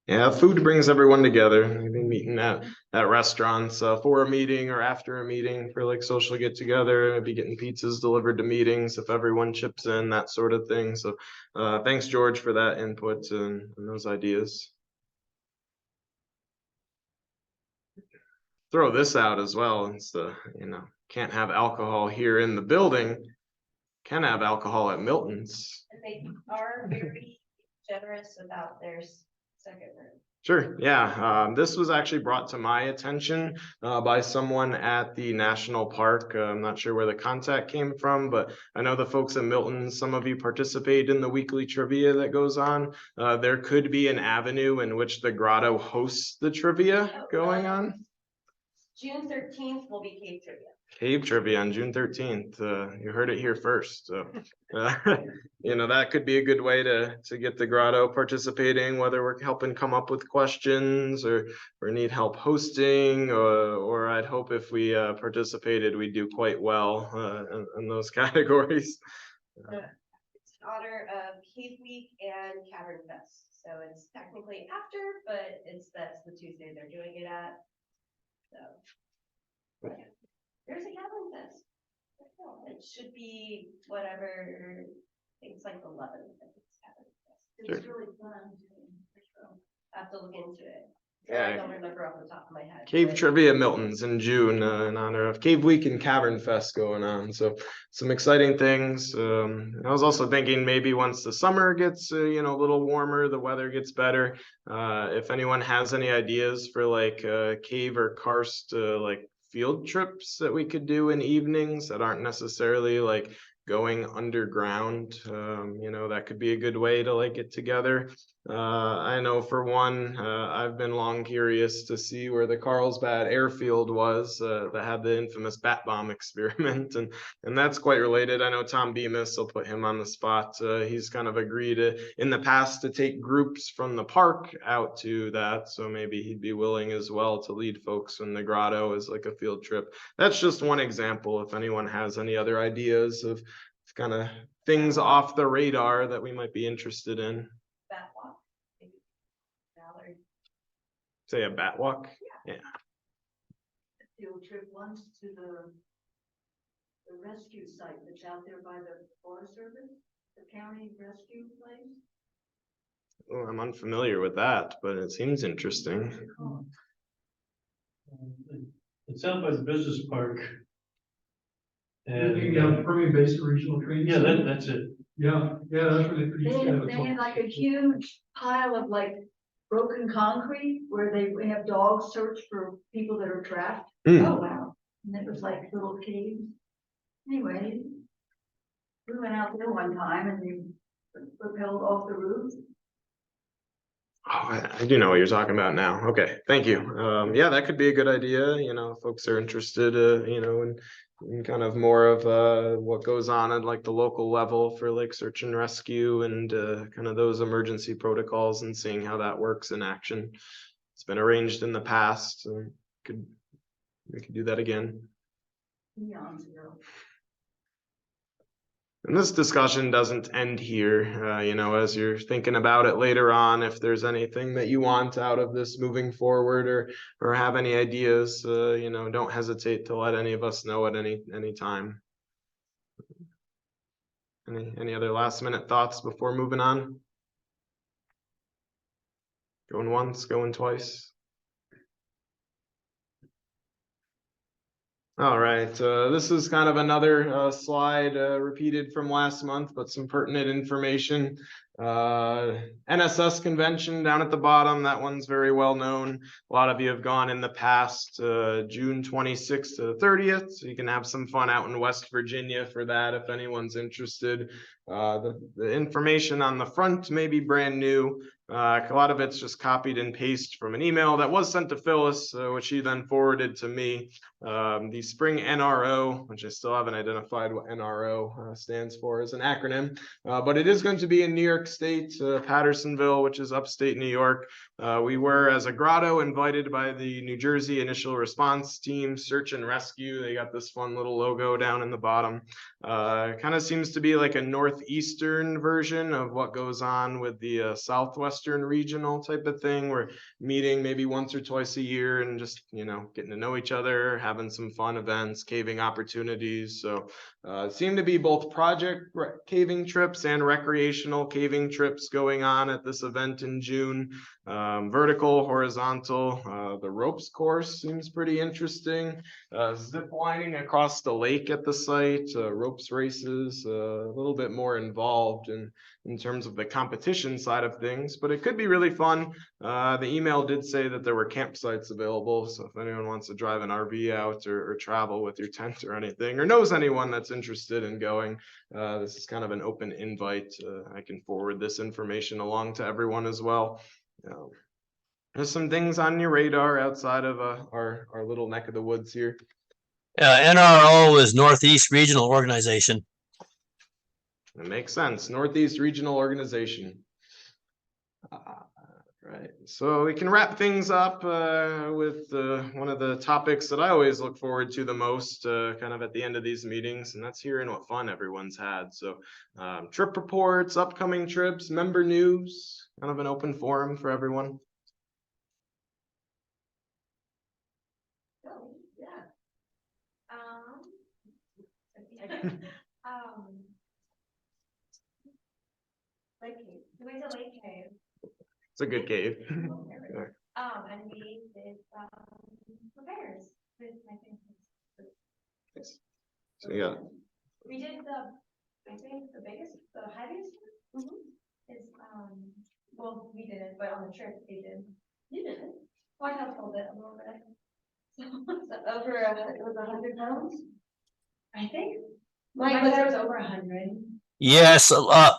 Yeah, food brings everyone together. Maybe meeting at restaurants for a meeting or after a meeting for like social get together, maybe getting pizzas delivered to meetings if everyone chips in, that sort of thing. So thanks, George, for that input and those ideas. throw this out as well. It's the, can't have alcohol here in the building. Can have alcohol at Milton's. And they are very generous about their second room. Sure, yeah. This was actually brought to my attention by someone at the national park. I'm not sure where the contact came from, but I know the folks at Milton, some of you participate in the weekly trivia that goes on. There could be an avenue in which the Grotto hosts the trivia going on. June 13th will be cave trivia. Cave trivia on June 13th. You heard it here first. So, that could be a good way to get the Grotto participating, whether we're helping come up with questions or need help hosting, or I'd hope if we participated, we'd do quite well in those categories. It's in honor of Cave Week and Cavern Fest. So it's technically after, but that's the Tuesday they're doing it at. So yeah. There's a Cavern Fest. It should be whatever, I think it's like 11th. It's really fun. I have to look into it. Yeah. I don't remember off the top of my head. Cave but- Trivia Milton's in June in honor of Cave Week and Cavern Fest going on. So some exciting things. I was also thinking maybe once the summer gets a little warmer, the weather gets better. If anyone has any ideas for like cave or karst like field trips that we could do in evenings that aren't necessarily like going underground, that could be a good way to like get together. I know for one, I've been long curious to see where the Carlsbad airfield was that had the infamous bat bomb experiment, and that's quite related. I know Tom Bemis, will put him on the spot. He's kind of agreed in the past to take groups from the park out to that, so maybe he'd be willing as well to lead folks in the Grotto as like a field trip. That's just one example. If anyone has any other ideas of kind of things off the radar that we might be interested in. Bat walk. Maybe. Ballard. Say a bat walk? Yeah. Field trip once to the rescue site that's out there by the Forest Service, the county rescue place. Well, I'm unfamiliar with that, but it seems interesting. It's out by the business park. And, Permian Basin Regional Training. yeah, Center. that's it. Yeah, that's where they used to have They had like a huge pile of like broken concrete where they have dogs search for people that are trapped. Hmm. Oh, wow. And it was like little caves. Anyway, we went out there one time and we rappelled off the roof. Oh, I do know what you're talking about now. Okay, thank you. Yeah, that could be a good idea. If folks are interested, in kind of more of what goes on at like the local level for like search and rescue and kind of those emergency protocols and seeing how that works in action. It's been arranged in the past. We could do that again. Eons ago. And this discussion doesn't end here, as you're thinking about it later on, if there's anything that you want out of this moving forward or have any ideas, don't hesitate to let any of us know at any time. Any other last minute thoughts before moving on? Going once, going twice. All right, this is kind of another slide repeated from last month, but some pertinent information. NSS convention down at the bottom, that one's very well known. A lot of you have gone in the past, June 26th to 30th, so you can have some fun out in West Virginia for that if anyone's interested. The information on the front may be brand new. A lot of it's just copied and pasted from an email that was sent to Phyllis, which he then forwarded to me. The spring NRO, which I still haven't identified what NRO stands for as an acronym, but it is going to be in New York State, Pattersonville, which is upstate New York. We were, as a Grotto, invited by the New Jersey Initial Response Team, Search and Rescue. They got this fun little logo down in the bottom. Kind of seems to be like a northeastern version of what goes on with the southwestern regional type of thing. We're meeting maybe once or twice a year and just, getting to know each other, having some fun events, caving opportunities. So it seemed to be both project caving trips and recreational caving trips going on at this event in June. vertical, horizontal. The ropes course seems pretty interesting. Zip lining across the lake at the site, ropes races, a little bit more involved in terms of the competition side of things, but it could be really fun. The email did say that there were campsites available, so if anyone wants to drive an RV out or travel with your tent or anything, or knows anyone that's interested in going, this is kind of an open invite. I can forward this information along to everyone as well. There's some things on your radar outside of our little neck of the woods here. NRO is Northeast Regional Organization. It makes sense. Northeast Regional Organization. Right. So we can wrap things up with one of the topics that I always look forward to the most, kind of at the end of these meetings, and that's hearing what fun everyone's had. So trip reports, upcoming trips, member news, kind of an open forum for everyone. Oh, yeah. Lake Cave. We went to Lake Cave. It's a good cave. And we did repairs with my family. So yeah, We did I think the biggest, the heaviest one is, well, we did it, but on the trip they did. You did it? Well, I helped hold it a little bit. So over, it was 100 pounds? I think. Mike said it was over 100. Yes,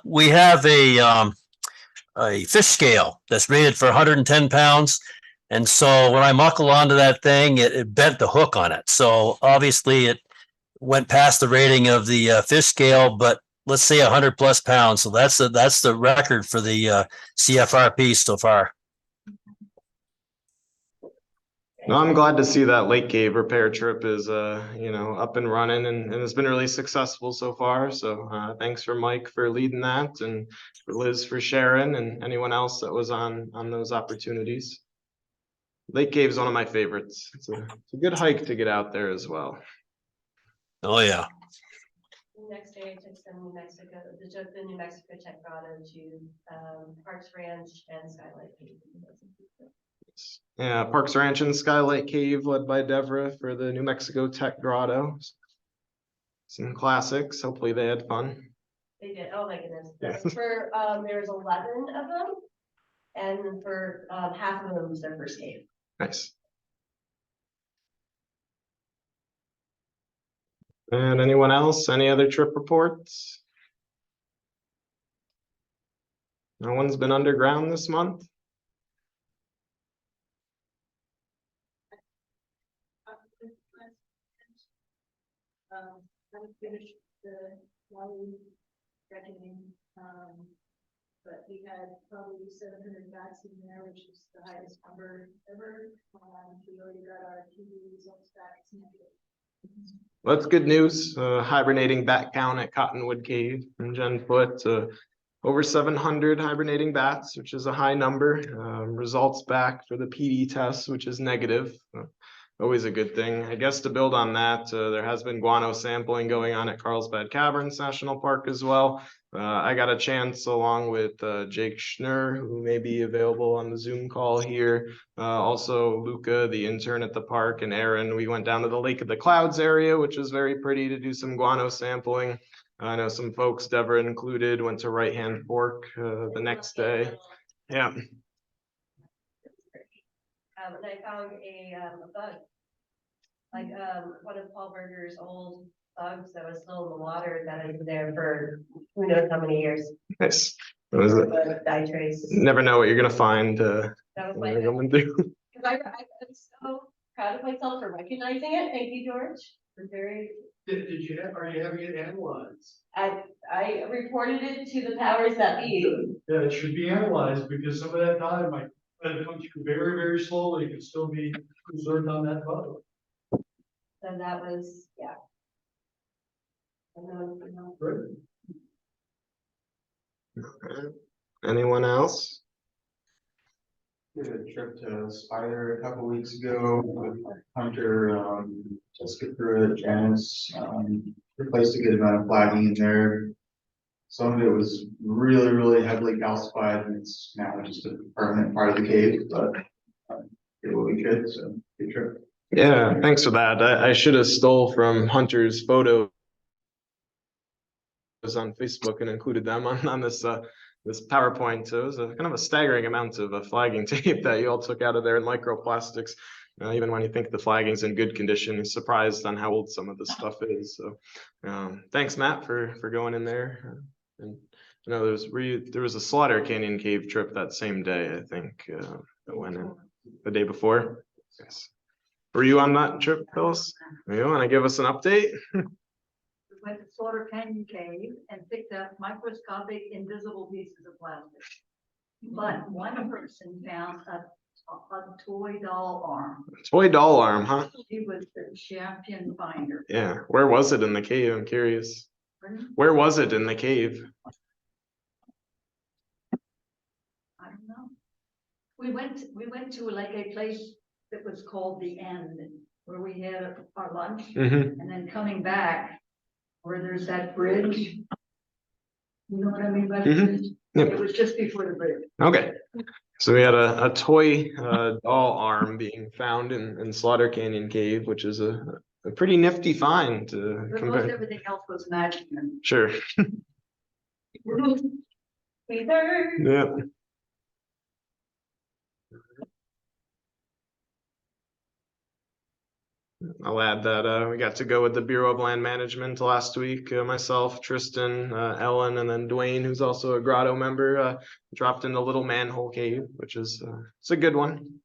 we have a fish scale that's rated for 110 pounds. And so when I muckle onto that thing, it bent the hook on it. So obviously it went past the rating of the fish scale, but let's say 100 plus pounds. So that's the record for the CFRP so far. no, I'm glad to see that Lake Cave repair trip is up and running and it's been really successful so far. So thanks for Mike for leading that, and for Liz for sharing, and anyone else that was on those opportunities. Lake Cave is one of my favorites. It's a good hike to get out there as well. Oh yeah. The next day I took some New Mexico, the New Mexico Tech Grotto to Parks Ranch and Skylight Cave. Yeah, Parks Ranch and Skylight Cave led by Devra for the New Mexico Tech Grotto. Some classics. Hopefully they had fun. They did. Oh my goodness. Yeah. For there was 11 of them, and for half of them was their first cave. Nice. And anyone else? Any other trip reports? No one's been underground this month? I finished the one reckoning, but we had probably 700 bats in there, which is the highest number ever. We already got our TV results back. It's negative. Well, that's good news. Hibernating bat count at Cottonwood Cave and Jen put over 700 hibernating bats, which is a high number. Results back for the PD test, which is negative. Always a good thing. I guess to build on that, there has been guano sampling going on at Carlsbad Caverns National Park as well. I got a chance along with Jake Schnur, who may be available on the Zoom call here. Also Luca, the intern at the park, and Aaron. We went down to the Lake of the Clouds area, which was very pretty, to do some guano sampling. I know some folks, Deborah included, went to Right Hand Fork the next day. Yeah. And I found a bug, like one of Paul Berger's old bugs that was still in the water that had been there for who knows how many years. Nice. What is it? Dye trace. Never know what you're gonna find That was when my, you're going through. because I'm so proud of myself for recognizing it. Thank you, George. I'm very. Are you having it analyzed? I reported it to the powers that be. Yeah, it should be analyzed because some of that dye might come through very, very slowly. It can still be preserved on that bottle. So that was, yeah. Right. Anyone else? Did a trip to Spider a couple weeks ago with Hunter, Jessica Pruitt, Janice, replaced a good amount of flagging in there. some of it was really, really heavily calcified, and it's now just a permanent part of the cave, but it will be good, so good trip. Yeah, thanks for that. I should have stole from Hunter's photos on Facebook and included them on this this PowerPoint. So it was a kind of a staggering amount of flagging tape that you all took out of there, and microplastics. Even when you think the flagging's in good condition, you're surprised on how old some of the stuff is. So thanks, Matt, for going in there. And you know, there was a Slaughter Canyon cave trip that same day, I think, that went in the day before. Yes. Were you on that trip, Phyllis? You want to give us an update? We went to Slaughter Canyon Cave and picked up microscopic invisible pieces of plastic. But one person found a toy doll arm. Toy doll arm, huh? He was the champion finder. Yeah. Where was it in the cave? I'm curious. Pardon? Where was it in the cave? I don't know. We went to like a place that was called The End, where we had our lunch, Mm-hmm. and then coming back, where there's that bridge. You know what I mean by the Mhm. bridge? Yep. It was just before the bridge. Okay. So we had a toy doll arm being found in Slaughter Canyon Cave, which is a pretty nifty find to But most compare. everything else was magic. Sure. Either. Yeah. I'll add that we got to go with the Bureau of Land Management last week. Myself, Tristan, Ellen, and then Dwayne, who's also a Grotto member, dropped in the Little Manhole Cave, which is it's a good one.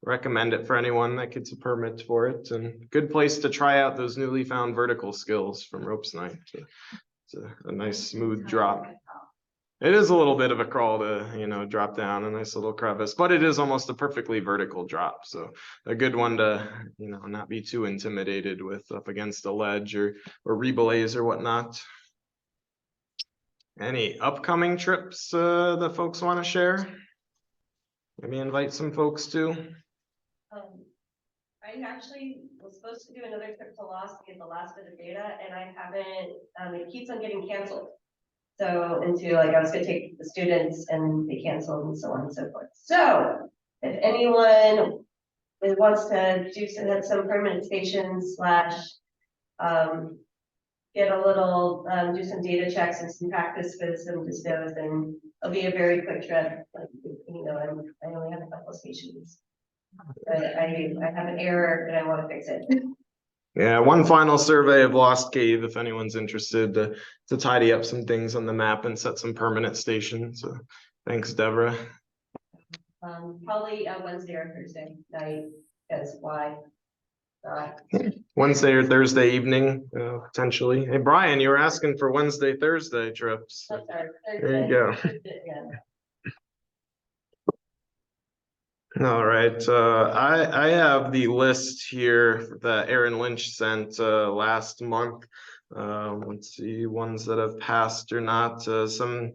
Recommend it for anyone that gets a permit for it, and good place to try out those newly found vertical skills from Ropes Night. It's a nice smooth drop. It is a little bit of a crawl to, you know, drop down a nice little crevice, but it is almost a perfectly vertical drop. So a good one to, you know, not be too intimidated with up against a ledge or rebelays or whatnot. Any upcoming trips that folks want to share? Maybe invite some folks to. I actually was supposed to do another trip to Lost to get the last bit of data, and I haven't, it keeps on getting canceled. So into like, I was gonna take the students and they canceled and so on and so forth. So if anyone wants to do some permanent stations slash, get a little, do some data checks and some practice with some distos, and it'll be a very quick trip. Like, you know, I only have a couple of stations. But I have an error and I want to fix it. Yeah, one final survey of Lost Cave, if anyone's interested to tidy up some things on the map and set some permanent stations. So thanks, Deborah. Probably Wednesday or Thursday night, because why? Wednesday or Thursday evening, potentially. Hey, Brian, you were asking for Wednesday, Thursday trips. I'm sorry, There you go. Yeah. All right, I have the list here that Aaron Lynch sent last month. Let's see, ones that have passed or not. Some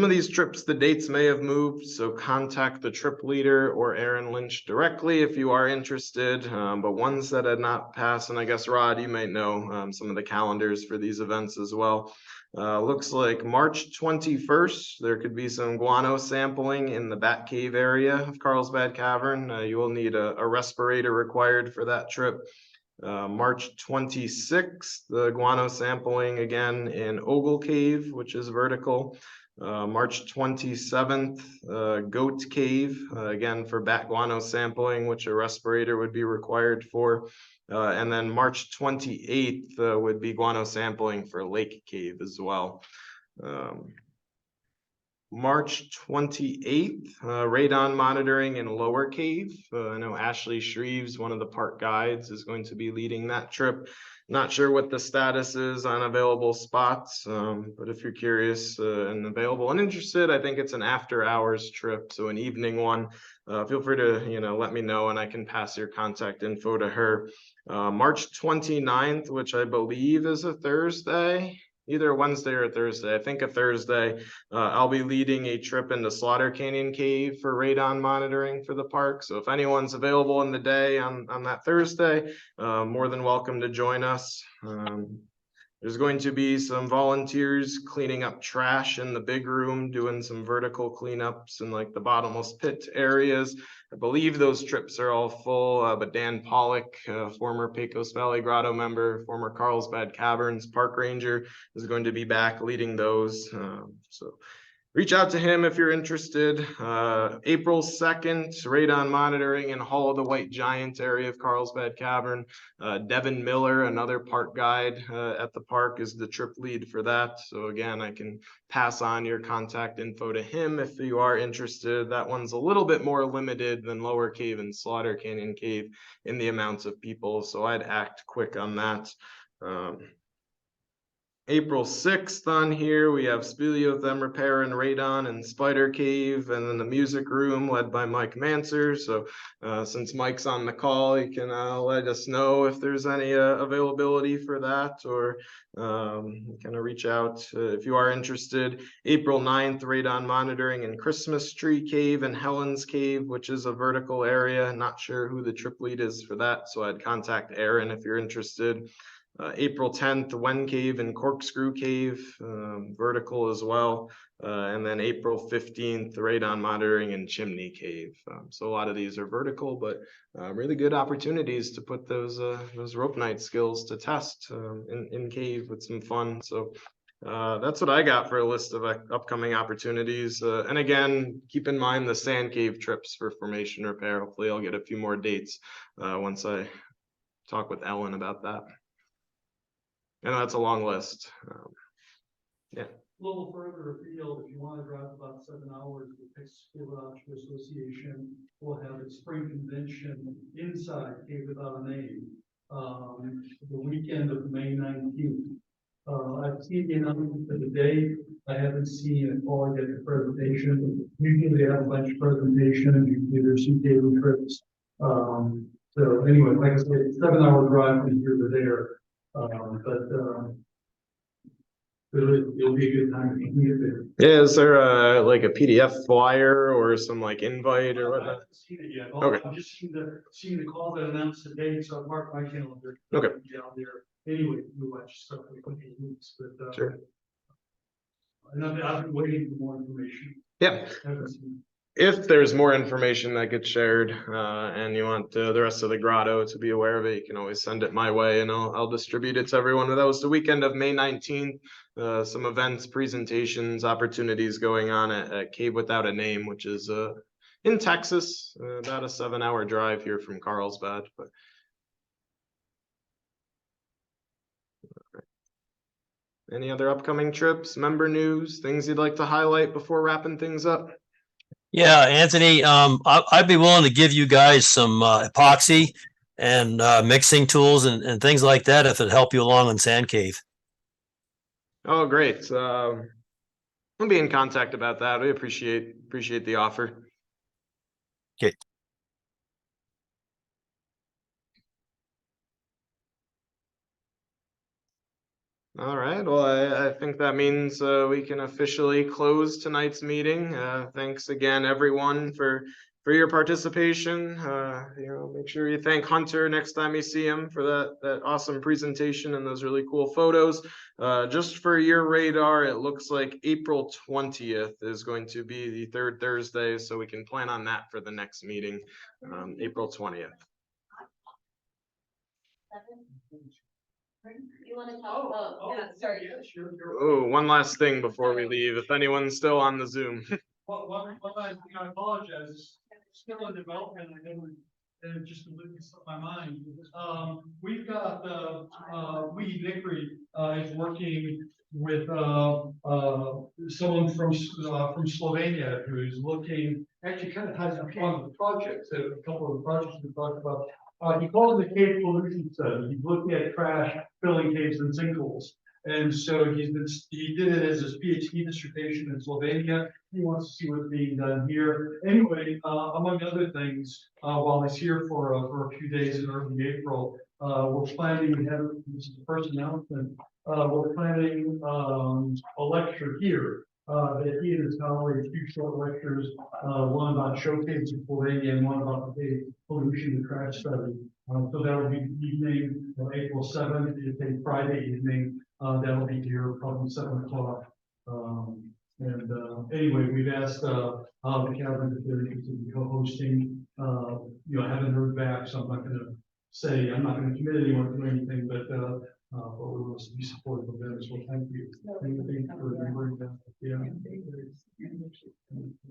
of these trips, the dates may have moved, so contact the trip leader or Aaron Lynch directly if you are interested. But ones that had not passed, and I guess Rod, you might know some of the calendars for these events as well. Looks like March 21st, there could be some guano sampling in the Bat Cave area of Carlsbad Cavern. You will need a respirator required for that trip. March 26th, the guano sampling again in Ogle Cave, which is vertical. March 27th, Goat Cave, again for bat guano sampling, which a respirator would be required for. And then March 28th would be guano sampling for Lake Cave as well. March 28th, radon monitoring in Lower Cave. I know Ashley Shreves, one of the park guides, is going to be leading that trip. Not sure what the status is on available spots, but if you're curious and available and interested, I think it's an after hours trip, so an evening one. Feel free to, let me know and I can pass your contact info to her. March 29th, which I believe is a Thursday. Either Wednesday or Thursday. I think a Thursday. I'll be leading a trip into Slaughter Canyon Cave for radon monitoring for the park. So if anyone's available in the day on that Thursday, more than welcome to join us. There's going to be some volunteers cleaning up trash in the big room, doing some vertical cleanups in like the bottomless pit areas. I believe those trips are all full, but Dan Pollock, former Pecos Valley Grotto member, former Carlsbad Caverns park ranger, is going to be back leading those. So reach out to him if you're interested. April 2nd, radon monitoring in Hall of the White Giant area of Carlsbad Cavern. Devin Miller, another park guide at the park, is the trip lead for that. So again, I can pass on your contact info to him if you are interested. That one's a little bit more limited than Lower Cave and Slaughter Canyon Cave in the amounts of people. So I'd act quick on that. April 6th on here, we have Speleothem Repair and Radon and Spider Cave, and then the music room led by Mike Manser. So since Mike's on the call, he can let us know if there's any availability for that, or kind of reach out if you are interested. April 9th, Radon Monitoring and Christmas Tree Cave and Helen's Cave, which is a vertical area. Not sure who the trip lead is for that, so I'd contact Aaron if you're interested. April 10th, Wen Cave and Corkscrew Cave, vertical as well. And then April 15th, Radon Monitoring and Chimney Cave. So a lot of these are vertical, but really good opportunities to put those rope night skills to test in cave with some fun. So that's what I got for a list of upcoming opportunities. And again, keep in mind the sand cave trips for formation repair. Hopefully I'll get a few more dates once I talk with Ellen about that. And that's a long list. Yeah. A little further afield, if you want to drive about 7 hours, the Texas Geological Association will have its spring convention inside Cave Without a Name, the weekend of May 19th. I've seen the announcement for the day. I haven't seen a call yet the presentation. Usually they have a bunch of presentations, usually there's some cable trips. So anyway, like I said, 7-hour drive from here to there. It'll be a good time to get there. Yeah, is there like a PDF flyer or some like invite or I whatnot? haven't seen it yet. Okay. I'm just seeing the call that announced the date, so I've marked my calendar. Okay. Down there. Anyway, we watch stuff like weeks, but Sure. and I've been waiting for more information. Yeah. Haven't seen. If there's more information that gets shared and you want the rest of the grotto to be aware of it, you can always send it my way and I'll distribute it to everyone. But that was the weekend of May 19th. Some events, presentations, opportunities going on at Cave Without a Name, which is in Texas, about a 7-hour drive here from Carlsbad. But any other upcoming trips, member news, things you'd like to highlight before wrapping things up? Yeah, Anthony, I'd be willing to give you guys some epoxy and mixing tools and things like that if it help you along in Sand Cave. Oh, great. We'll be in contact about that. We appreciate the offer. Okay. All right. Well, I think that means we can officially close tonight's meeting. Thanks again, everyone, for your participation. Make sure you thank Hunter next time you see him for that awesome presentation and those really cool photos. Just for your radar, it looks like April 20th is going to be the third Thursday, so we can plan on that for the next meeting, April 20th. You want to talk about? Yeah, sorry. Yeah, sure. Oh, one last thing before we leave, if anyone's still on the Zoom. One last thing, I apologize, it's still in development, I know, and it just completely slipped my mind. We've got, Weed Vickery, is working with, someone from Slovenia who's looking, actually kind of ties up one of the projects, a couple of the projects we talked about. He calls it the cave pollution study. He's looking at trash filling caves and sinkholes. And so he did it as his PhD dissertation in Slovenia. He wants to see what's being done here. Anyway, among other things, while he's here for a few days in early April, we're planning to have, this is the first announcement, we're planning a lecture here. That he and his colleagues, 2 short lectures, one about showcase in Slovenia and one about the pollution and trash study So that will be evening, April 7th, it's a Friday evening, that'll be here probably 7 o'clock. Anyway, we've asked, the cabin if they're interested in co-hosting, haven't heard back, so I'm not gonna commit anyone to anything, but we will be supportive of them, so thank you. Thank you for remembering that, yeah.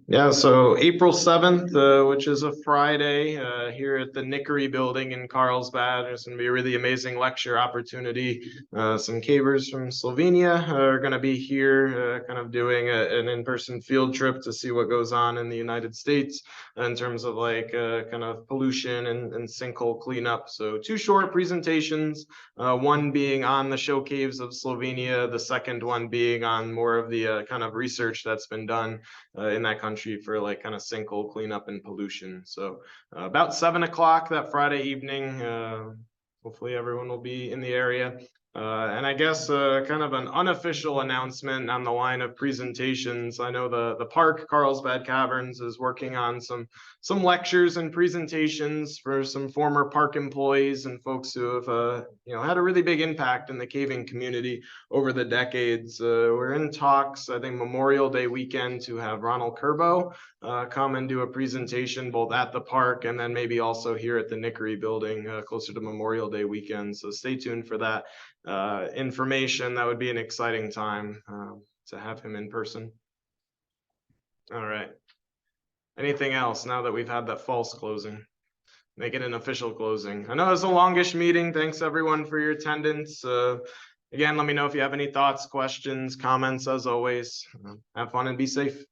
Yeah, so April 7th, which is a Friday, here at the Nickery Building in Carlsbad, there's gonna be a really amazing lecture opportunity. Some cavers from Slovenia are gonna be here, kind of doing an in-person field trip to see what goes on in the United States in terms of like, kind of pollution and sinkhole cleanup. So 2 short presentations, one being on the show caves of Slovenia, the second one being on more of the kind of research that's been done in that country for like kind of sinkhole cleanup and pollution. So about 7 o'clock that Friday evening. Hopefully everyone will be in the area. And I guess kind of an unofficial announcement on the line of presentations. I know the park, Carlsbad Caverns, is working on some lectures and presentations for some former park employees and folks who have had a really big impact in the caving community over the decades. We're in talks, I think Memorial Day weekend, to have Ronald Kerbo come and do a presentation both at the park and then maybe also here at the Nickery Building closer to Memorial Day weekend. So stay tuned for that information. That would be an exciting time to have him in person. All right. Anything else now that we've had that false closing? Make it an official closing. I know it's a longish meeting. Thanks everyone for your attendance. Again, let me know if you have any thoughts, questions, comments, as always. Have fun and be safe.